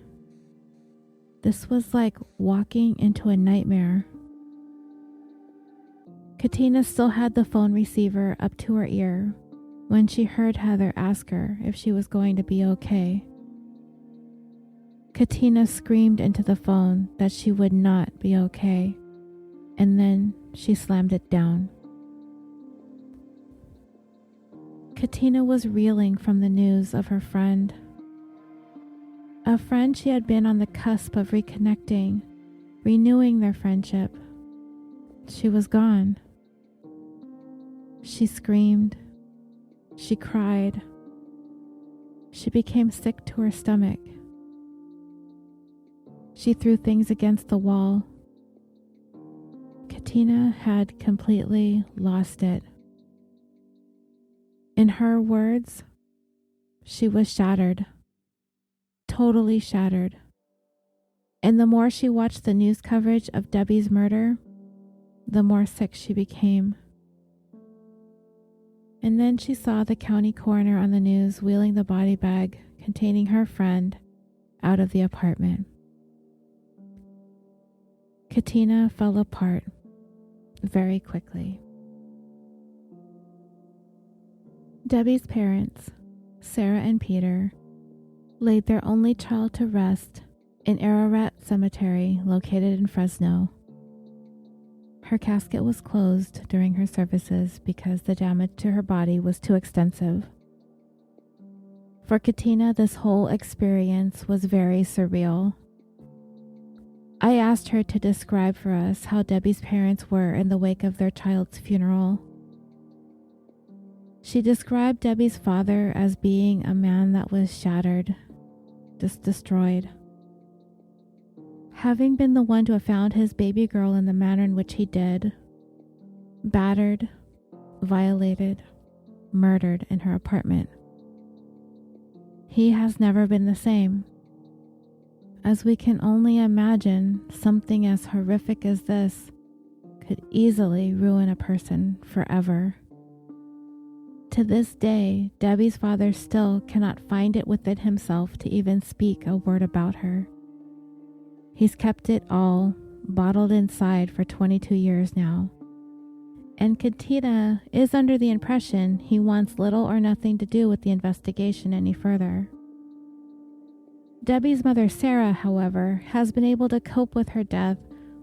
This was like walking into a nightmare. Katina still had the phone receiver up to her ear when she heard Heather ask her if she was going to be okay. Katina screamed into the phone that she would not be okay, and then she slammed it down. Katina was reeling from the news of her friend. A friend she had been on the cusp of reconnecting, renewing their friendship. She was gone. She screamed. She cried. She became sick to her stomach. She threw things against the wall. Katina had completely lost it. In her words, she was shattered. Totally shattered. And the more she watched the news coverage of Debbie's murder, the more sick she became. And then she saw the county coroner on the news wheeling the body bag containing her friend out of the apartment. Katina fell apart very quickly. Debbie's parents, Sara and Peter, laid their only child to rest in Ararat Cemetery located in Fresno. Her casket was closed during her services because the damage to her body was too extensive. For Katina, this whole experience was very surreal. I asked her to describe for us how Debbie's parents were in the wake of their child's funeral. She described Debbie's father as being a man that was shattered, just destroyed. Having been the one to have found his baby girl in the manner in which he did, battered, violated, murdered in her apartment. He has never been the same. As we can only imagine, something as horrific as this could easily ruin a person forever. To this day, Debbie's father still cannot find it within himself to even speak a word about her. He's kept it all bottled inside for 22 years now. And Katina is under the impression he wants little or nothing to do with the investigation any further. Debbie's mother, Sara, however, has been able to cope with her death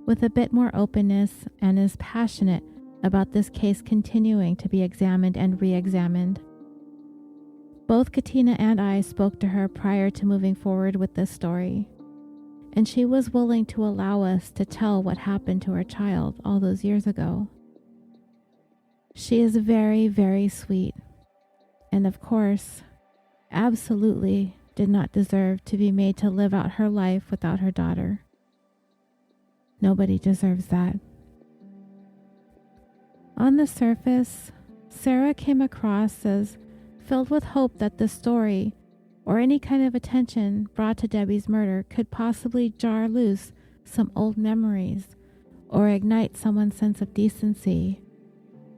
with a bit more openness and is passionate about this case continuing to be examined and re-examined. Both Katina and I spoke to her prior to moving forward with this story, and she was willing to allow us to tell what happened to her child all those years ago. She is very, very sweet, and of course, absolutely did not deserve to be made to live out her life without her daughter. Nobody deserves that. On the surface, Sara came across as filled with hope that the story, or any kind of attention brought to Debbie's murder, could possibly jar loose some old memories or ignite someone's sense of decency,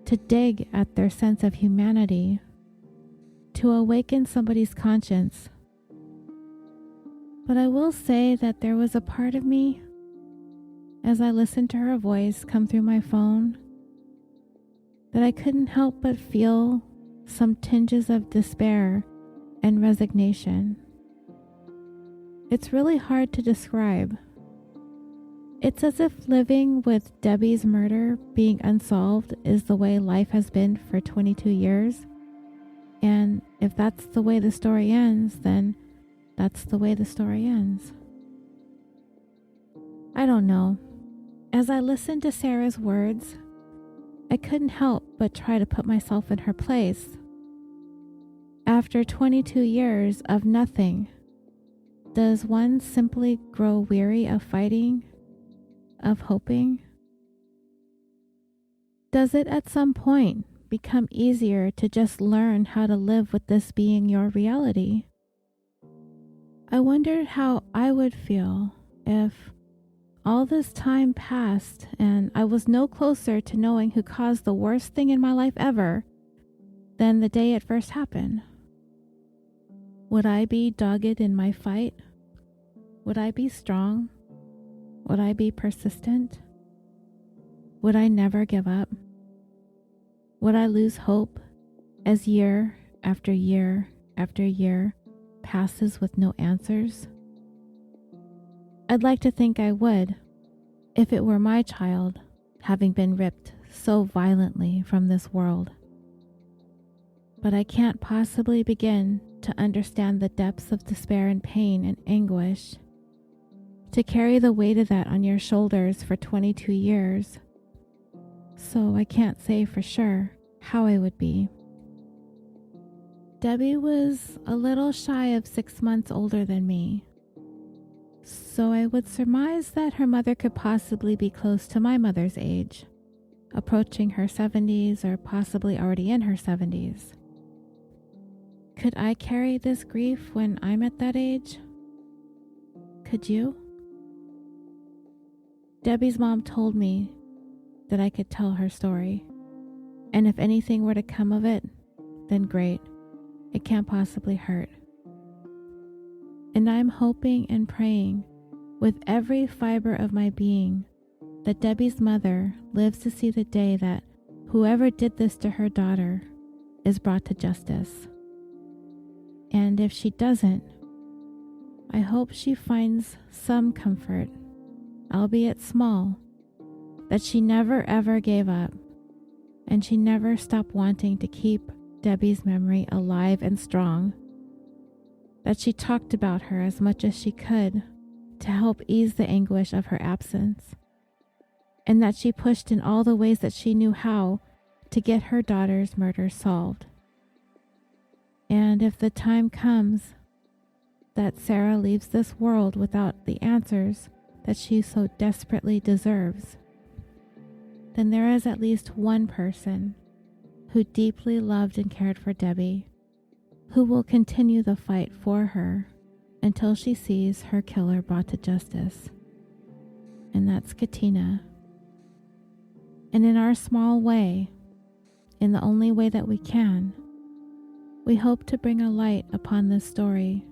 to dig at their sense of humanity, to awaken somebody's conscience. But I will say that there was a part of me, as I listened to her voice come through my phone, that I couldn't help but feel some tinges of despair and resignation. It's really hard to describe. It's as if living with Debbie's murder being unsolved is the way life has been for 22 years. And if that's the way the story ends, then that's the way the story ends. I don't know. As I listened to Sara's words, I couldn't help but try to put myself in her place. After 22 years of nothing, does one simply grow weary of fighting, of hoping? Does it at some point become easier to just learn how to live with this being your reality? I wondered how I would feel if all this time passed and I was no closer to knowing who caused the worst thing in my life ever than the day it first happened. Would I be dogged in my fight? Would I be strong? Would I be persistent? Would I never give up? Would I lose hope as year after year after year passes with no answers? I'd like to think I would, if it were my child having been ripped so violently from this world. But I can't possibly begin to understand the depths of despair and pain and anguish. To carry the weight of that on your shoulders for 22 years. So I can't say for sure how I would be. Debbie was a little shy of 6 months older than me. So I would surmise that her mother could possibly be close to my mother's age, approaching her 70s or possibly already in her 70s. Could I carry this grief when I'm at that age? Could you? Debbie's mom told me that I could tell her story, and if anything were to come of it, then great. It can't possibly hurt. And I'm hoping and praying with every fiber of my being that Debbie's mother lives to see the day that whoever did this to her daughter is brought to justice. And if she doesn't, I hope she finds some comfort, albeit small, that she never ever gave up, and she never stopped wanting to keep Debbie's memory alive and strong, that she talked about her as much as she could to help ease the anguish of her absence, and that she pushed in all the ways that she knew how to get her daughter's murder solved. And if the time comes that Sara leaves this world without the answers that she so desperately deserves, then there is at least one person who deeply loved and cared for Debbie, who will continue the fight for her until she sees her killer brought to justice. And that's Katina. And in our small way, in the only way that we can, we hope to bring a light upon this story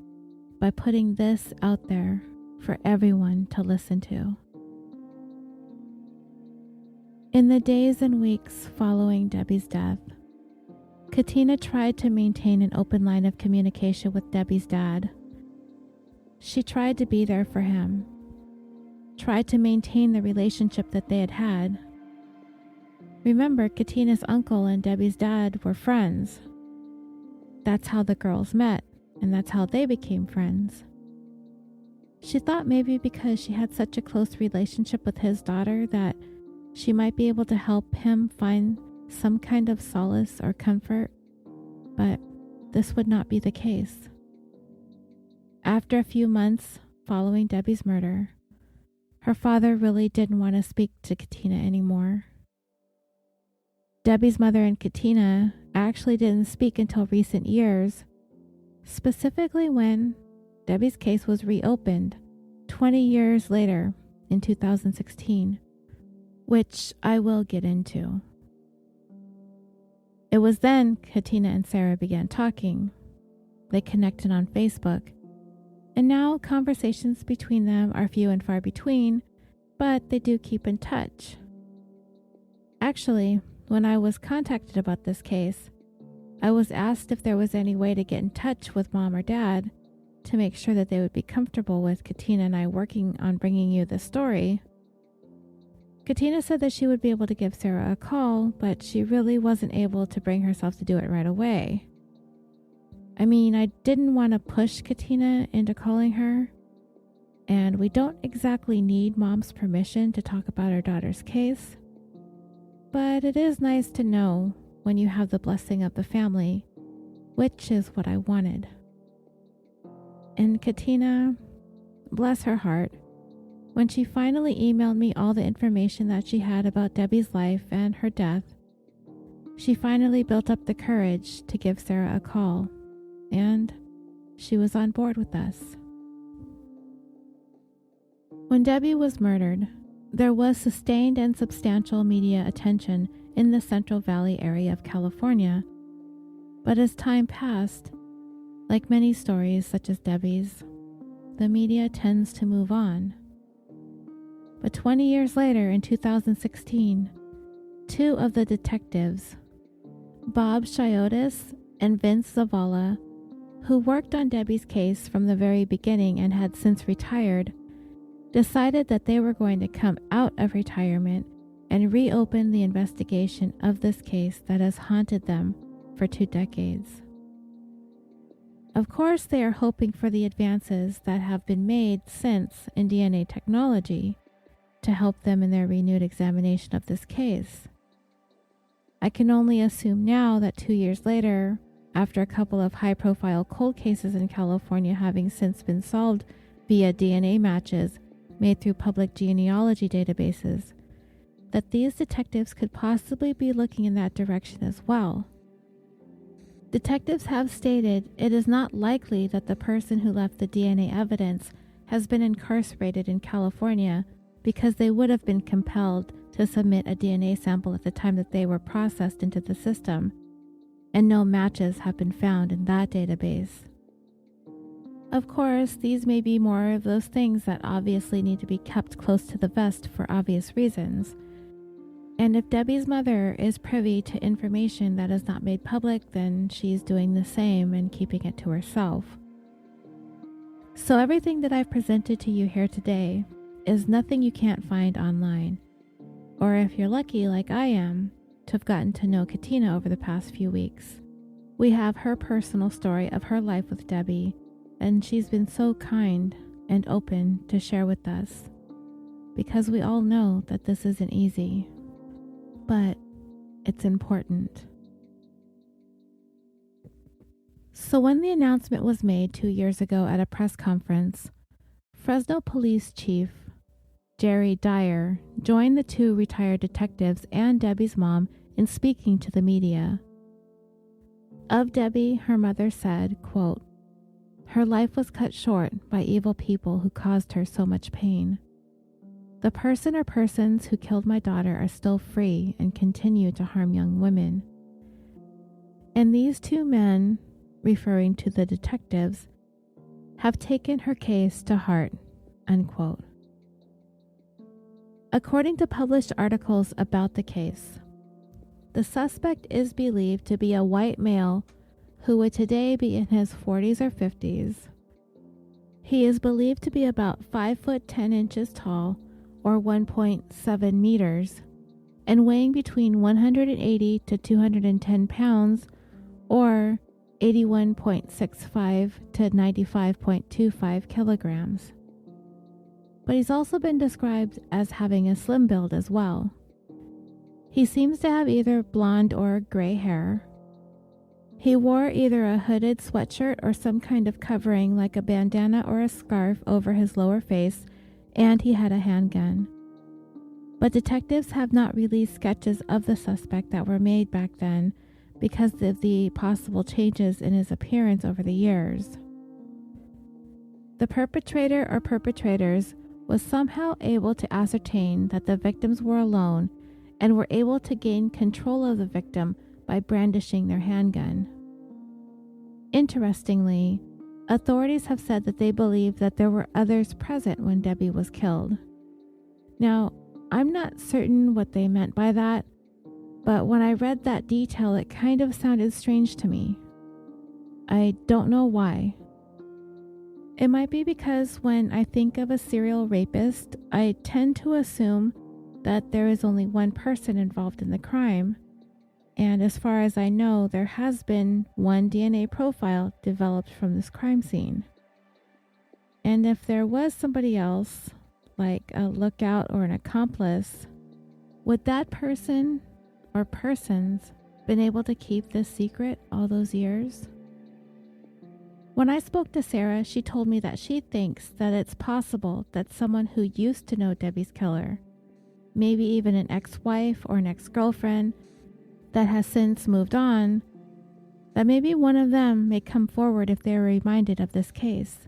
by putting this out there for everyone to listen to. In the days and weeks following Debbie's death, Katina tried to maintain an open line of communication with Debbie's dad. She tried to be there for him, tried to maintain the relationship that they had had. Remember, Katina's uncle and Debbie's dad were friends. That's how the girls met, and that's how they became friends. She thought maybe because she had such a close relationship with his daughter that she might be able to help him find some kind of solace or comfort, but this would not be the case. After a few months following Debbie's murder, her father really didn't want to speak to Katina anymore. Debbie's mother and Katina actually didn't speak until recent years, specifically when Debbie's case was reopened 20 years later in 2016, which I will get into. It was then Katina and Sara began talking. They connected on Facebook, and now conversations between them are few and far between, but they do keep in touch. Actually, when I was contacted about this case, I was asked if there was any way to get in touch with mom or dad to make sure that they would be comfortable with Katina and I working on bringing you the story. Katina said that she would be able to give Sara a call, but she really wasn't able to bring herself to do it right away. I mean, I didn't want to push Katina into calling her, and we don't exactly need mom's permission to talk about her daughter's case. but it is nice to know when you have the blessing of the family, which is what I wanted. And Katina, bless her heart, when she finally emailed me all the information that she had about Debbie's life and her death, she finally built up the courage to give Sara a call, and she was on board with us. When Debbie was murdered, there was sustained and substantial media attention in the Central Valley area of California, but as time passed, like many stories such as Debbie's, the media tends to move on. But 20 years later, in 2016, two of the detectives, Bob Chiotis and Vince Zavala, who worked on Debbie's case from the very beginning and had since retired, decided that they were going to come out of retirement and reopen the investigation of this case that has haunted them for 2 decades. Of course, they are hoping for the advances that have been made since in DNA technology to help them in their renewed examination of this case. I can only assume now that 2 years later, after a couple of high-profile cold cases in California having since been solved via DNA matches made through public genealogy databases, that these detectives could possibly be looking in that direction as well. Detectives have stated it is not likely that the person who left the DNA evidence has been incarcerated in California because they would have been compelled to submit a DNA sample at the time that they were processed into the system, and no matches have been found in that database. Of course, these may be more of those things that obviously need to be kept close to the vest for obvious reasons. And if Debbie's mother is privy to information that is not made public, then she's doing the same and keeping it to herself. So everything that I've presented to you here today is nothing you can't find online. Or if you're lucky, like I am, to have gotten to know Katina over the past few weeks, we have her personal story of her life with Debbie, and she's been so kind and open to share with us, because we all know that this isn't easy, but it's important. So when the announcement was made 2 years ago at a press conference, Fresno Police Chief Jerry Dyer joined the 2 retired detectives and Debbie's mom in speaking to the media. Of Debbie, her mother said, quote, "Her life was cut short by evil people who caused her so much pain. The person or persons who killed my daughter are still free and continue to harm young women. And these 2 men," referring to the detectives, "have taken her case to heart," unquote. According to published articles about the case, the suspect is believed to be a white male who would today be in his 40s or 50s. He is believed to be about 5 foot 10 inches tall, or 1.7 meters, and weighing between 180 to 210 pounds, or 81.65 to 95.25 kilograms. But he's also been described as having a slim build as well. He seems to have either blonde or gray hair. He wore either a hooded sweatshirt or some kind of covering like a bandana or a scarf over his lower face, and he had a handgun. But detectives have not released sketches of the suspect that were made back then because of the possible changes in his appearance over the years. The perpetrator or perpetrators was somehow able to ascertain that the victims were alone and were able to gain control of the victim by brandishing their handgun. Interestingly, authorities have said that they believe that there were others present when Debbie was killed. Now, I'm not certain what they meant by that, but when I read that detail, it kind of sounded strange to me. I don't know why. It might be because when I think of a serial rapist, I tend to assume that there is only one person involved in the crime. And as far as I know, there has been one DNA profile developed from this crime scene. And if there was somebody else, like a lookout or an accomplice, would that person or persons been able to keep this secret all those years? When I spoke to Sara, she told me that she thinks that it's possible that someone who used to know Debbie's killer, maybe even an ex-wife or an ex-girlfriend that has since moved on, that maybe one of them may come forward if they are reminded of this case,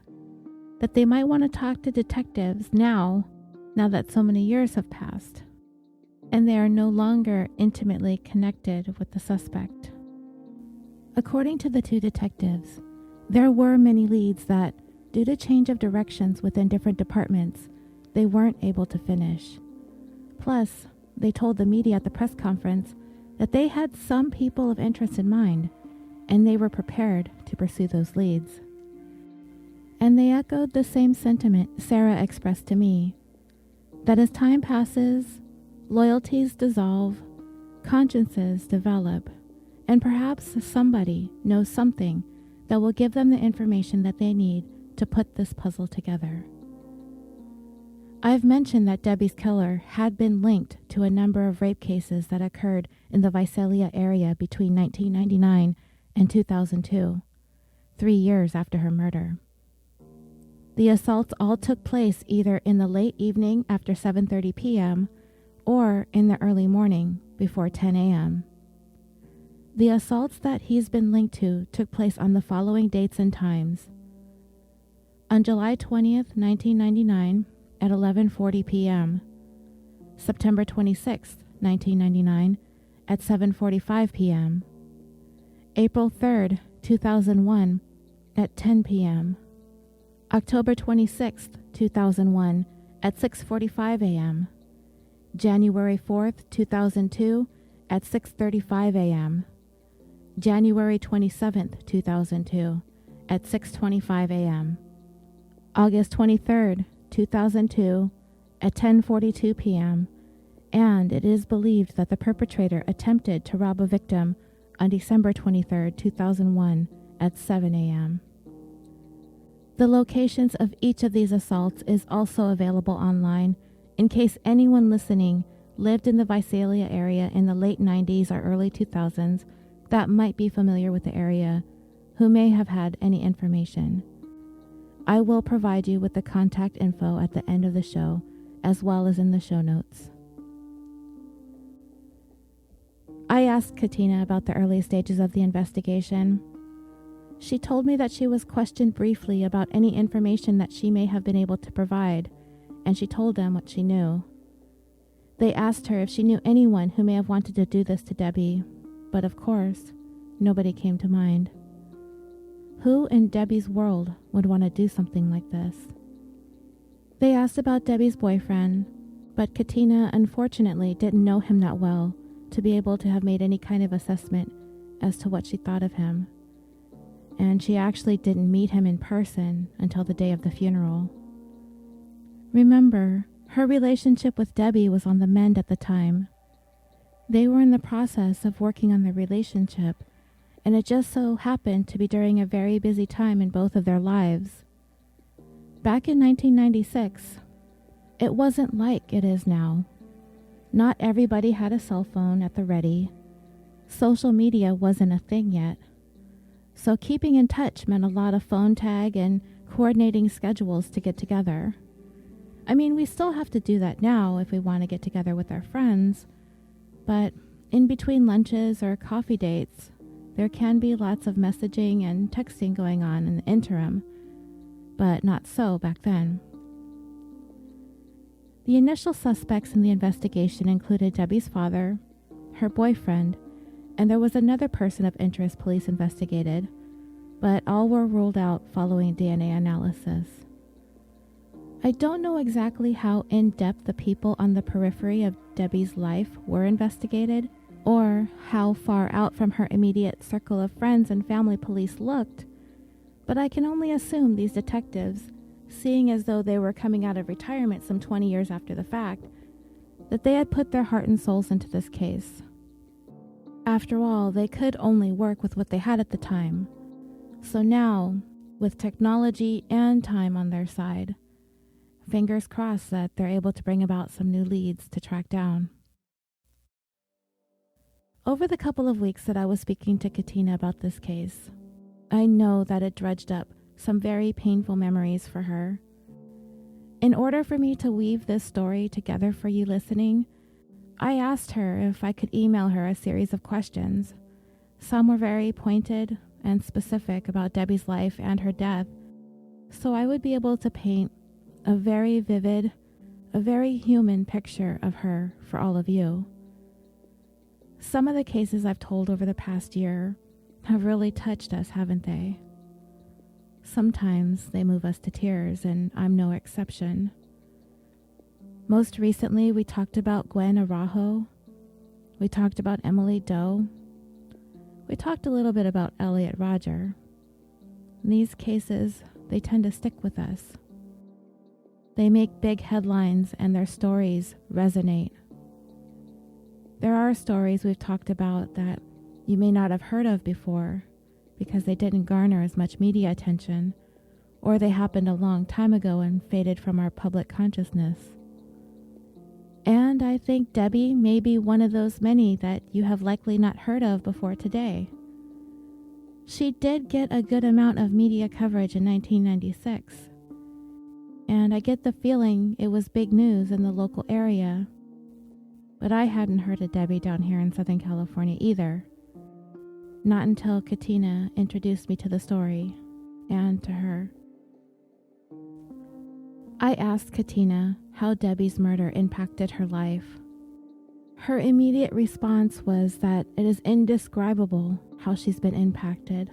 that they might want to talk to detectives now that so many years have passed, and they are no longer intimately connected with the suspect. According to the two detectives, there were many leads that, due to change of directions within different departments, they weren't able to finish. Plus, they told the media at the press conference that they had some people of interest in mind, and they were prepared to pursue those leads. And they echoed the same sentiment Sara expressed to me, that as time passes, loyalties dissolve, consciences develop, and perhaps somebody knows something that will give them the information that they need to put this puzzle together. I've mentioned that Debbie's killer had been linked to a number of rape cases that occurred in the Visalia area between 1999 and 2002, 3 years after her murder. The assaults all took place either in the late evening after 7:30 p.m. or in the early morning before 10 a.m. The assaults that he's been linked to took place on the following dates and times. On July 20th, 1999 at 11:40 p.m. September 26th, 1999 at 7:45 p.m. April 3rd, 2001 at 10 p.m. October 26th, 2001 at 6:45 a.m. January 4th, 2002 at 6:35 a.m. January 27th, 2002 at 6:25 a.m. August 23rd, 2002 at 10:42 p.m. And it is believed that the perpetrator attempted to rob a victim on December 23rd, 2001 at 7 a.m. The locations of each of these assaults is also available online in case anyone listening lived in the Visalia area in the late 90s or early 2000s that might be familiar with the area, who may have had any information. I will provide you with the contact info at the end of the show, as well as in the show notes. I asked Katina about the early stages of the investigation. She told me that she was questioned briefly about any information that she may have been able to provide, and she told them what she knew. They asked her if she knew anyone who may have wanted to do this to Debbie, but of course, nobody came to mind. Who in Debbie's world would want to do something like this? They asked about Debbie's boyfriend, but Katina unfortunately didn't know him that well to be able to have made any kind of assessment as to what she thought of him. And she actually didn't meet him in person until the day of the funeral. Remember, her relationship with Debbie was on the mend at the time. They were in the process of working on their relationship, and it just so happened to be during a very busy time in both of their lives. Back in 1996, it wasn't like it is now. Not everybody had a cell phone at the ready. Social media wasn't a thing yet. So keeping in touch meant a lot of phone tag and coordinating schedules to get together. I mean, we still have to do that now if we want to get together with our friends, but in between lunches or coffee dates, there can be lots of messaging and texting going on in the interim, but not so back then. The initial suspects in the investigation included Debbie's father, her boyfriend, and there was another person of interest police investigated, but all were ruled out following DNA analysis. I don't know exactly how in-depth the people on the periphery of Debbie's life were investigated, or how far out from her immediate circle of friends and family police looked, but I can only assume these detectives, seeing as though they were coming out of retirement some 20 years after the fact, that they had put their heart and souls into this case. After all, they could only work with what they had at the time. So now, with technology and time on their side, fingers crossed that they're able to bring about some new leads to track down. Over the couple of weeks that I was speaking to Katina about this case, I know that it dredged up some very painful memories for her. In order for me to weave this story together for you listening, I asked her if I could email her a series of questions. Some were very pointed and specific about Debbie's life and her death, so I would be able to paint a very vivid, a very human picture of her for all of you. Some of the cases I've told over the past year have really touched us, haven't they? Sometimes they move us to tears, and I'm no exception. Most recently, we talked about Gwen Araujo. We talked about Emily Doe. We talked a little bit about Elliot Rodger. In these cases, they tend to stick with us. They make big headlines and their stories resonate. There are stories we've talked about that you may not have heard of before because they didn't garner as much media attention, or they happened a long time ago and faded from our public consciousness. And I think Debbie may be one of those many that you have likely not heard of before today. She did get a good amount of media coverage in 1996, and I get the feeling it was big news in the local area. But I hadn't heard of Debbie down here in Southern California either. Not until Katina introduced me to the story and to her. I asked Katina how Debbie's murder impacted her life. Her immediate response was that it is indescribable how she's been impacted.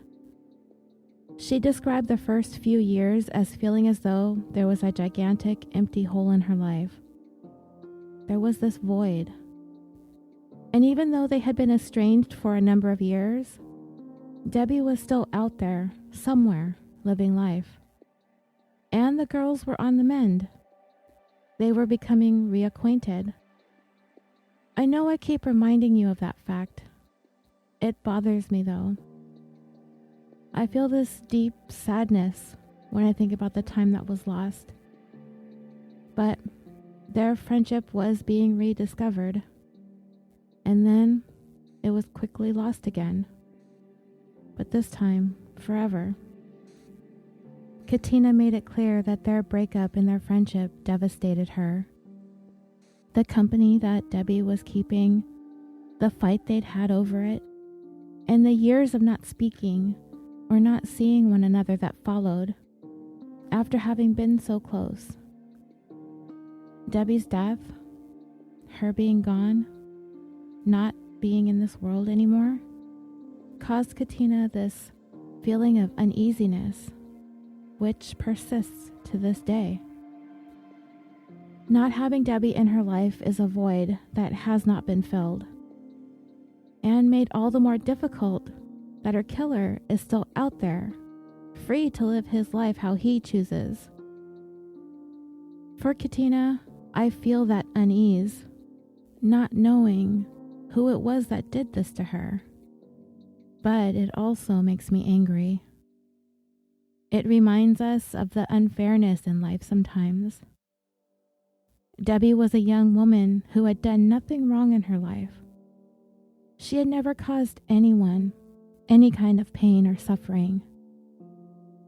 She described the first few years as feeling as though there was a gigantic empty hole in her life. There was this void. And even though they had been estranged for a number of years, Debbie was still out there, somewhere, living life. And the girls were on the mend. They were becoming reacquainted. I know I keep reminding you of that fact. It bothers me, though. I feel this deep sadness when I think about the time that was lost. But their friendship was being rediscovered, and then it was quickly lost again. But this time, forever. Katina made it clear that their breakup in their friendship devastated her. The company that Debbie was keeping, the fight they'd had over it, and the years of not speaking or not seeing one another that followed after having been so close. Debbie's death, her being gone, not being in this world anymore, caused Katina this feeling of uneasiness, which persists to this day. Not having Debbie in her life is a void that has not been filled, and made all the more difficult that her killer is still out there, free to live his life how he chooses. For Katina, I feel that unease, not knowing who it was that did this to her. But it also makes me angry. It reminds us of the unfairness in life sometimes. Debbie was a young woman who had done nothing wrong in her life. She had never caused anyone any kind of pain or suffering.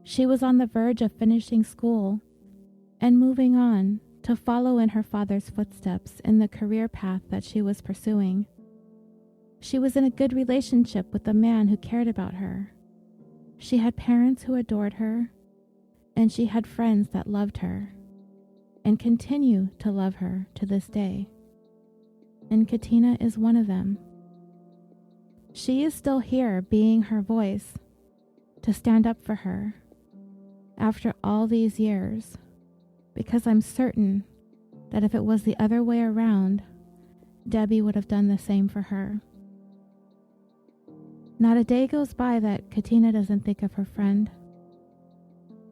She was on the verge of finishing school and moving on to follow in her father's footsteps in the career path that she was pursuing. She was in a good relationship with a man who cared about her. She had parents who adored her, and she had friends that loved her and continue to love her to this day. And Katina is one of them. She is still here being her voice to stand up for her after all these years, because I'm certain that if it was the other way around, Debbie would have done the same for her. Not a day goes by that Katina doesn't think of her friend.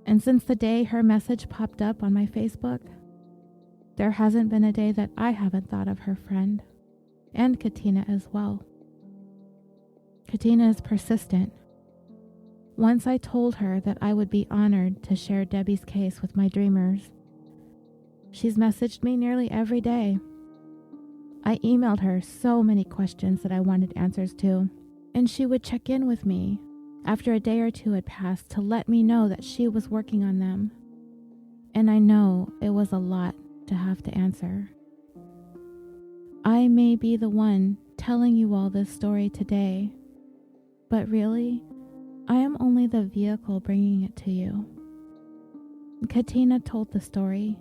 And since the day her message popped up on my Facebook, there hasn't been a day that I haven't thought of her friend, and Katina as well. Katina is persistent. Once I told her that I would be honored to share Debbie's case with my dreamers. She's messaged me nearly every day. I emailed her so many questions that I wanted answers to, and she would check in with me after a day or two had passed to let me know that she was working on them. And I know it was a lot to have to answer. I may be the one telling you all this story today, but really, I am only the vehicle bringing it to you. Katina told the story.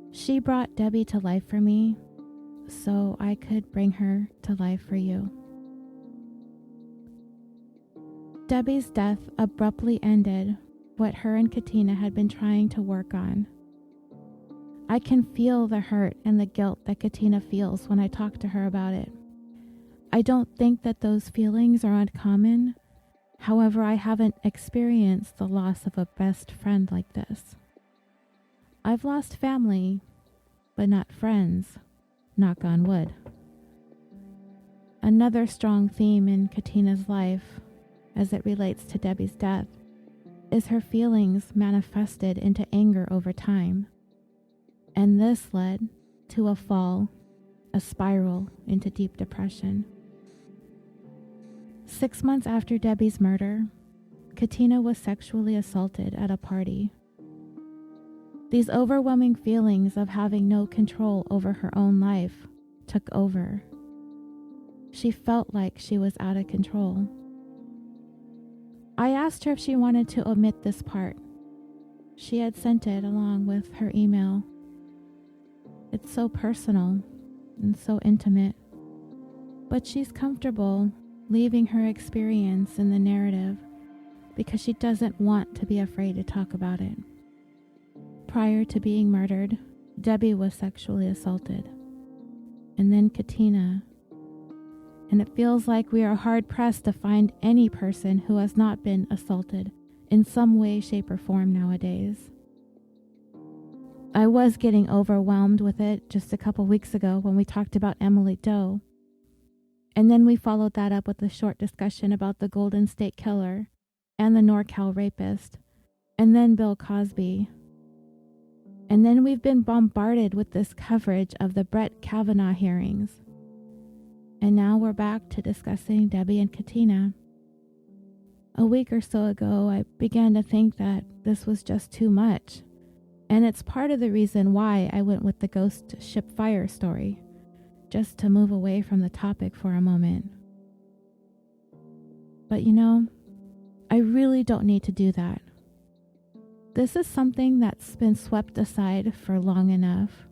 She brought Debbie to life for me, so I could bring her to life for you. Debbie's death abruptly ended what her and Katina had been trying to work on. I can feel the hurt and the guilt that Katina feels when I talk to her about it. I don't think that those feelings are uncommon. However, I haven't experienced the loss of a best friend like this. I've lost family, but not friends, knock on wood. Another strong theme in Katina's life, as it relates to Debbie's death, is her feelings manifested into anger over time. And this led to a fall, a spiral into deep depression. 6 months after Debbie's murder, Katina was sexually assaulted at a party. These overwhelming feelings of having no control over her own life took over. She felt like she was out of control. I asked her if she wanted to omit this part. She had sent it along with her email. It's so personal and so intimate, but she's comfortable leaving her experience in the narrative because she doesn't want to be afraid to talk about it. Prior to being murdered, Debbie was sexually assaulted, and then Katina. And it feels like we are hard-pressed to find any person who has not been assaulted in some way, shape, or form nowadays. I was getting overwhelmed with it just a couple weeks ago when we talked about Emily Doe. And then we followed that up with a short discussion about the Golden State Killer and the NorCal Rapist, and then Bill Cosby. And then we've been bombarded with this coverage of the Brett Kavanaugh hearings. And now we're back to discussing Debbie and Katina. A week or so ago, I began to think that this was just too much. And it's part of the reason why I went with the ghost ship fire story, just to move away from the topic for a moment. But you know, I really don't need to do that. This is something that's been swept aside for long enough.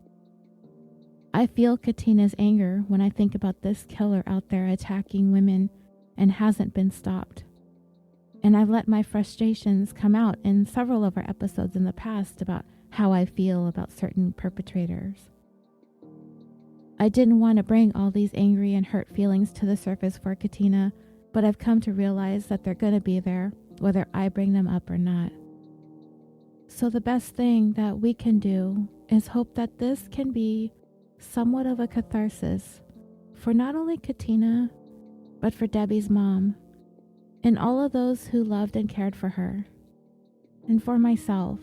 I feel Katina's anger when I think about this killer out there attacking women and hasn't been stopped. And I've let my frustrations come out in several of our episodes in the past about how I feel about certain perpetrators. I didn't want to bring all these angry and hurt feelings to the surface for Katina, but I've come to realize that they're going to be there, whether I bring them up or not. So the best thing that we can do is hope that this can be somewhat of a catharsis for not only Katina, but for Debbie's mom, and all of those who loved and cared for her, and for myself,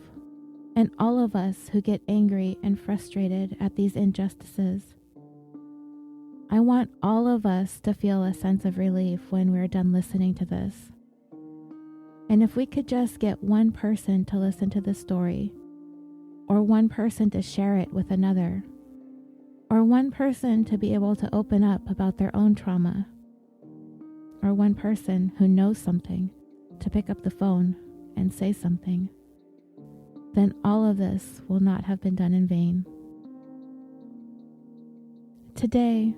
and all of us who get angry and frustrated at these injustices. I want all of us to feel a sense of relief when we're done listening to this. And if we could just get one person to listen to the story, or one person to share it with another, or one person to be able to open up about their own trauma, or one person who knows something to pick up the phone and say something, then all of this will not have been done in vain. Today,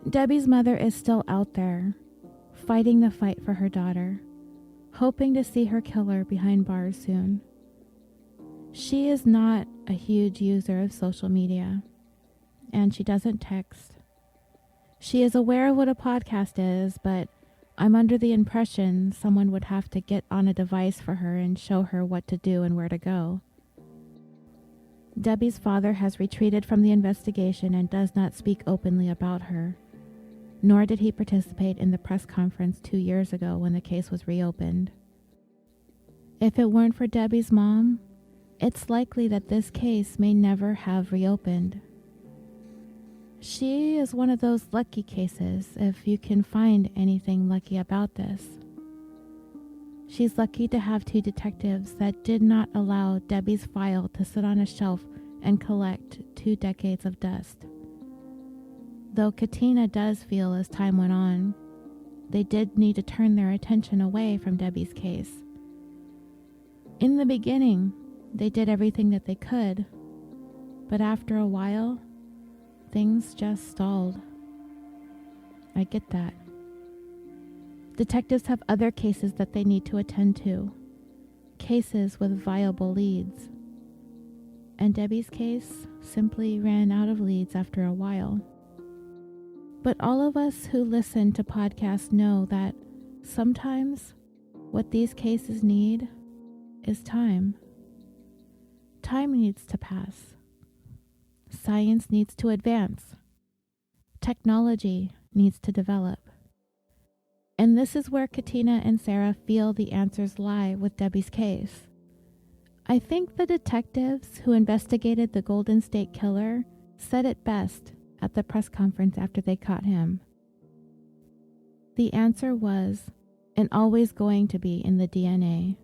Debbie's mother is still out there, fighting the fight for her daughter, hoping to see her killer behind bars soon. She is not a huge user of social media, and she doesn't text. She is aware of what a podcast is, but I'm under the impression someone would have to get on a device for her and show her what to do and where to go. Debbie's father has retreated from the investigation and does not speak openly about her, nor did he participate in the press conference 2 years ago when the case was reopened. If it weren't for Debbie's mom, it's likely that this case may never have reopened. She is one of those lucky cases, if you can find anything lucky about this. She's lucky to have two detectives that did not allow Debbie's file to sit on a shelf and collect 2 decades of dust. Though Katina does feel as time went on, they did need to turn their attention away from Debbie's case. In the beginning, they did everything that they could, but after a while, things just stalled. I get that. Detectives have other cases that they need to attend to, cases with viable leads. And Debbie's case simply ran out of leads after a while. But all of us who listen to podcasts know that sometimes what these cases need is time. Time needs to pass. Science needs to advance. Technology needs to develop. And this is where Katina and Sara feel the answers lie with Debbie's case. I think the detectives who investigated the Golden State Killer said it best at the press conference after they caught him. The answer was, and always going to be, in the DNA.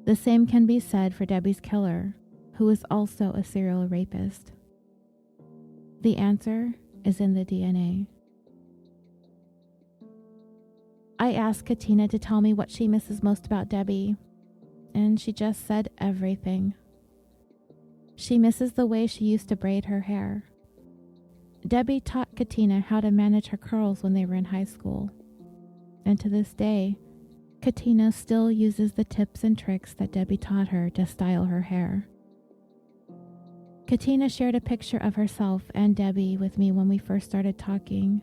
The same can be said for Debbie's killer, who is also a serial rapist. The answer is in the DNA. I asked Katina to tell me what she misses most about Debbie, and she just said everything. She misses the way she used to braid her hair. Debbie taught Katina how to manage her curls when they were in high school, and to this day, Katina still uses the tips and tricks that Debbie taught her to style her hair. Katina shared a picture of herself and Debbie with me when we first started talking,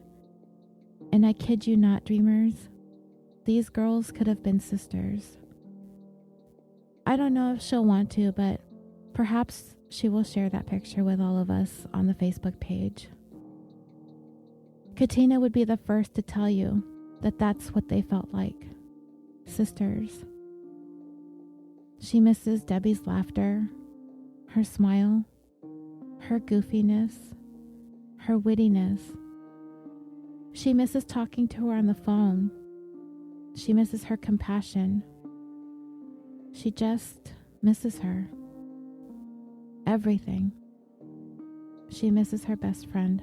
and I kid you not, dreamers, these girls could have been sisters. I don't know if she'll want to, but perhaps she will share that picture with all of us on the Facebook page. Katina would be the first to tell you that that's what they felt like. Sisters. She misses Debbie's laughter, her smile, her goofiness, her wittiness. She misses talking to her on the phone. She misses her compassion. She just misses her. Everything. She misses her best friend.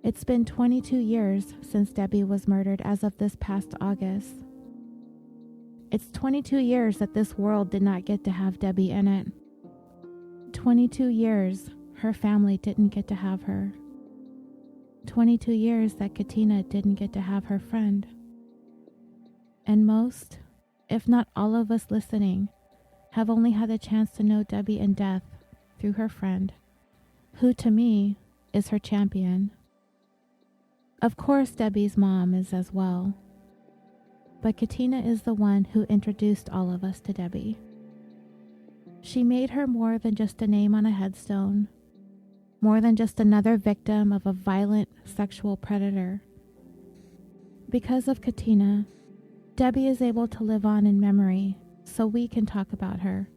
It's been 22 years since Debbie was murdered as of this past August. It's 22 years that this world did not get to have Debbie in it. 22 years her family didn't get to have her. 22 years that Katina didn't get to have her friend. And most, if not all of us listening, have only had the chance to know Debbie in death through her friend, who to me is her champion. Of course, Debbie's mom is as well. But Katina is the one who introduced all of us to Debbie. She made her more than just a name on a headstone, more than just another victim of a violent sexual predator. Because of Katina, Debbie is able to live on in memory so we can talk about her.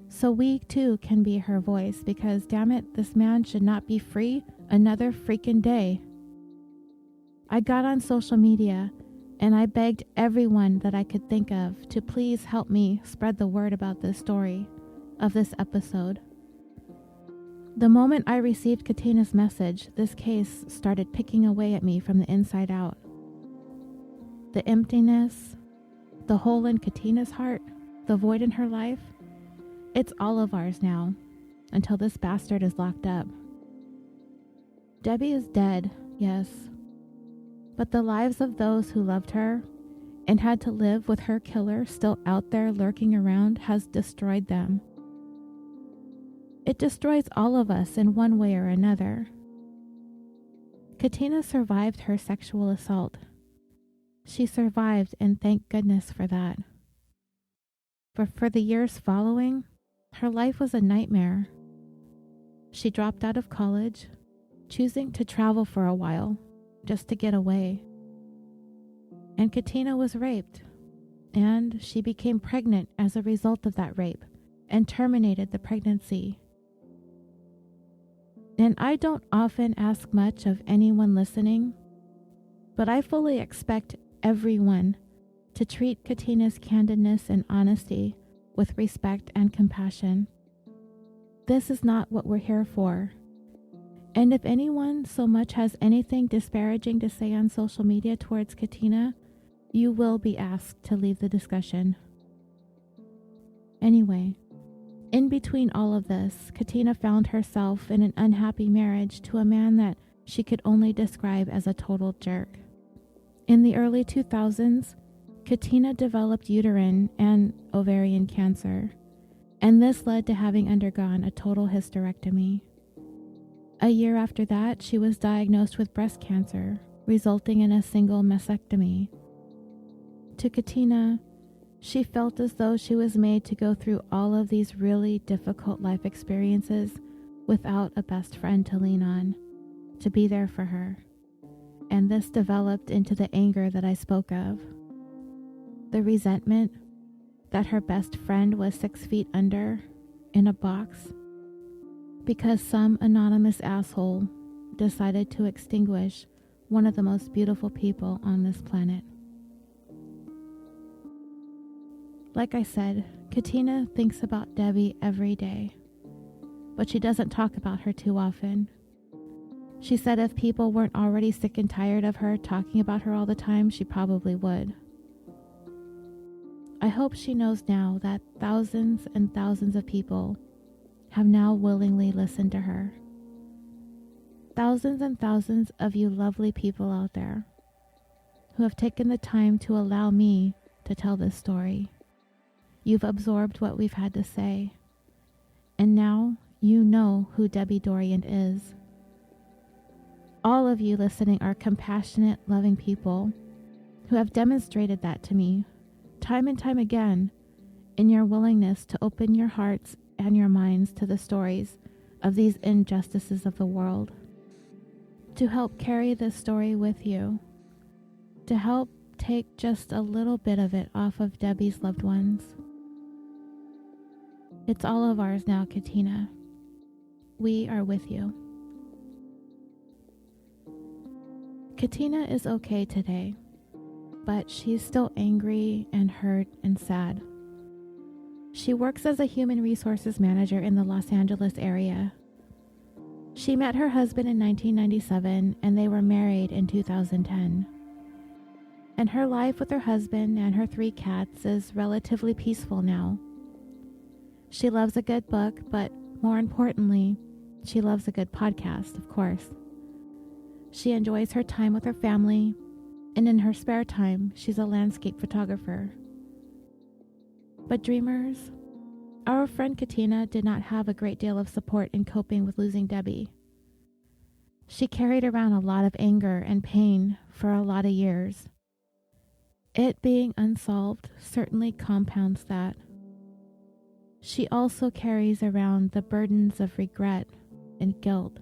So we too can be her voice because, damn it, this man should not be free another freaking day. I got on social media and I begged everyone that I could think of to please help me spread the word about this story of this episode. The moment I received Katina's message, this case started picking away at me from the inside out. The emptiness, the hole in Katina's heart, the void in her life, it's all of ours now, until this bastard is locked up. Debbie is dead, yes. But the lives of those who loved her and had to live with her killer still out there lurking around has destroyed them. It destroys all of us in one way or another. Katina survived her sexual assault. She survived, and thank goodness for that. But for the years following, her life was a nightmare. She dropped out of college, choosing to travel for a while, just to get away. And Katina was raped, and she became pregnant as a result of that rape and terminated the pregnancy And I don't often ask much of anyone listening, but I fully expect everyone to treat Katina's candidness and honesty with respect and compassion. This is not what we're here for. And if anyone so much has anything disparaging to say on social media towards Katina, you will be asked to leave the discussion. Anyway, in between all of this, Katina found herself in an unhappy marriage to a man that she could only describe as a total jerk. In the early 2000s, Katina developed uterine and ovarian cancer, and this led to having undergone a total hysterectomy. A year after that, she was diagnosed with breast cancer, resulting in a single mastectomy. To Katina, she felt as though she was made to go through all of these really difficult life experiences without a best friend to lean on, to be there for her. And this developed into the anger that I spoke of. The resentment that her best friend was 6 feet under, in a box, because some anonymous asshole decided to extinguish one of the most beautiful people on this planet. Like I said, Katina thinks about Debbie every day, but she doesn't talk about her too often. She said if people weren't already sick and tired of her talking about her all the time, she probably would. I hope she knows now that thousands and thousands of people have now willingly listened to her. Thousands and thousands of you lovely people out there who have taken the time to allow me to tell this story. You've absorbed what we've had to say, and now you know who Debbie Dorian is. All of you listening are compassionate, loving people who have demonstrated that to me time and time again in your willingness to open your hearts and your minds to the stories of these injustices of the world, to help carry this story with you, to help take just a little bit of it off of Debbie's loved ones. It's all of ours now, Katina. We are with you. Katina is okay today, but she's still angry and hurt and sad. She works as a human resources manager in the Los Angeles area. She met her husband in 1997 and they were married in 2010. And her life with her husband and her 3 cats is relatively peaceful now. She loves a good book, but more importantly, she loves a good podcast, of course. She enjoys her time with her family, and in her spare time, she's a landscape photographer. But dreamers, our friend Katina did not have a great deal of support in coping with losing Debbie. She carried around a lot of anger and pain for a lot of years. It being unsolved certainly compounds that. She also carries around the burdens of regret and guilt.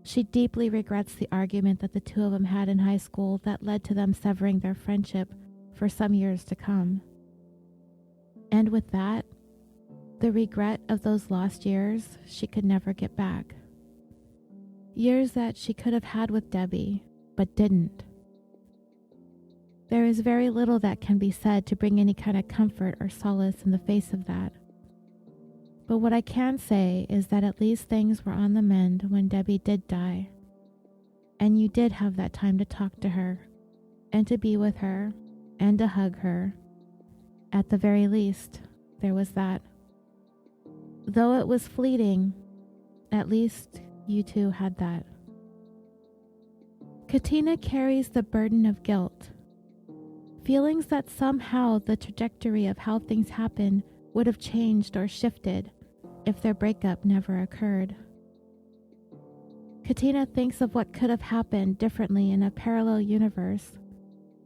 She deeply regrets the argument that the two of them had in high school that led to them severing their friendship for some years to come. And with that, the regret of those lost years she could never get back. Years that she could have had with Debbie, but didn't. There is very little that can be said to bring any kind of comfort or solace in the face of that. But what I can say is that at least things were on the mend when Debbie did die. And you did have that time to talk to her, and to be with her, and to hug her. At the very least, there was that. Though it was fleeting, at least you two had that. Katina carries the burden of guilt. Feelings that somehow the trajectory of how things happen would have changed or shifted if their breakup never occurred. Katina thinks of what could have happened differently in a parallel universe,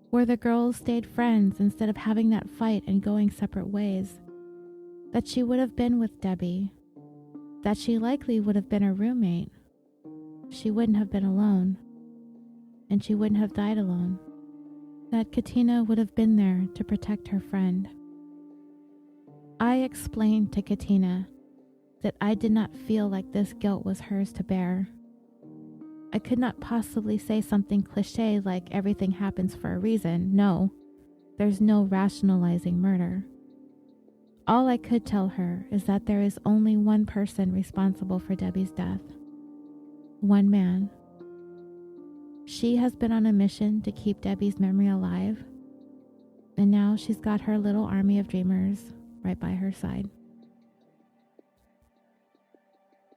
where the girls stayed friends instead of having that fight and going separate ways. That she would have been with Debbie. That she likely would have been a roommate. She wouldn't have been alone. And she wouldn't have died alone. That Katina would have been there to protect her friend. I explained to Katina that I did not feel like this guilt was hers to bear. I could not possibly say something cliché like everything happens for a reason. No, there's no rationalizing murder. All I could tell her is that there is only one person responsible for Debbie's death. One man. She has been on a mission to keep Debbie's memory alive, and now she's got her little army of dreamers right by her side.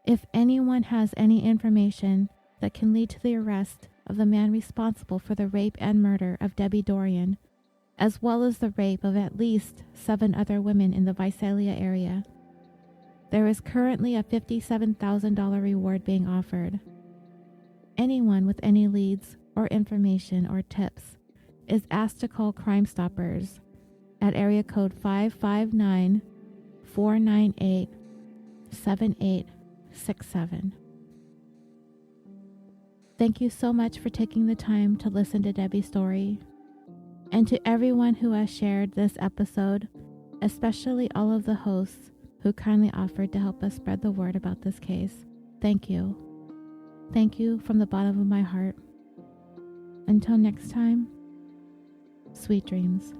If anyone has any information that can lead to the arrest of the man responsible for the rape and murder of Debbie Dorian, as well as the rape of at least 7 other women in the Visalia area, there is currently a $57,000 reward being offered. Anyone with any leads or information or tips is asked to call Crime Stoppers at area code 559-498-7867. Thank you so much for taking the time to listen to Debbie's story. And to everyone who has shared this episode, especially all of the hosts who kindly offered to help us spread the word about this case, thank you. Thank you from the bottom of my heart. Until next time, sweet dreams.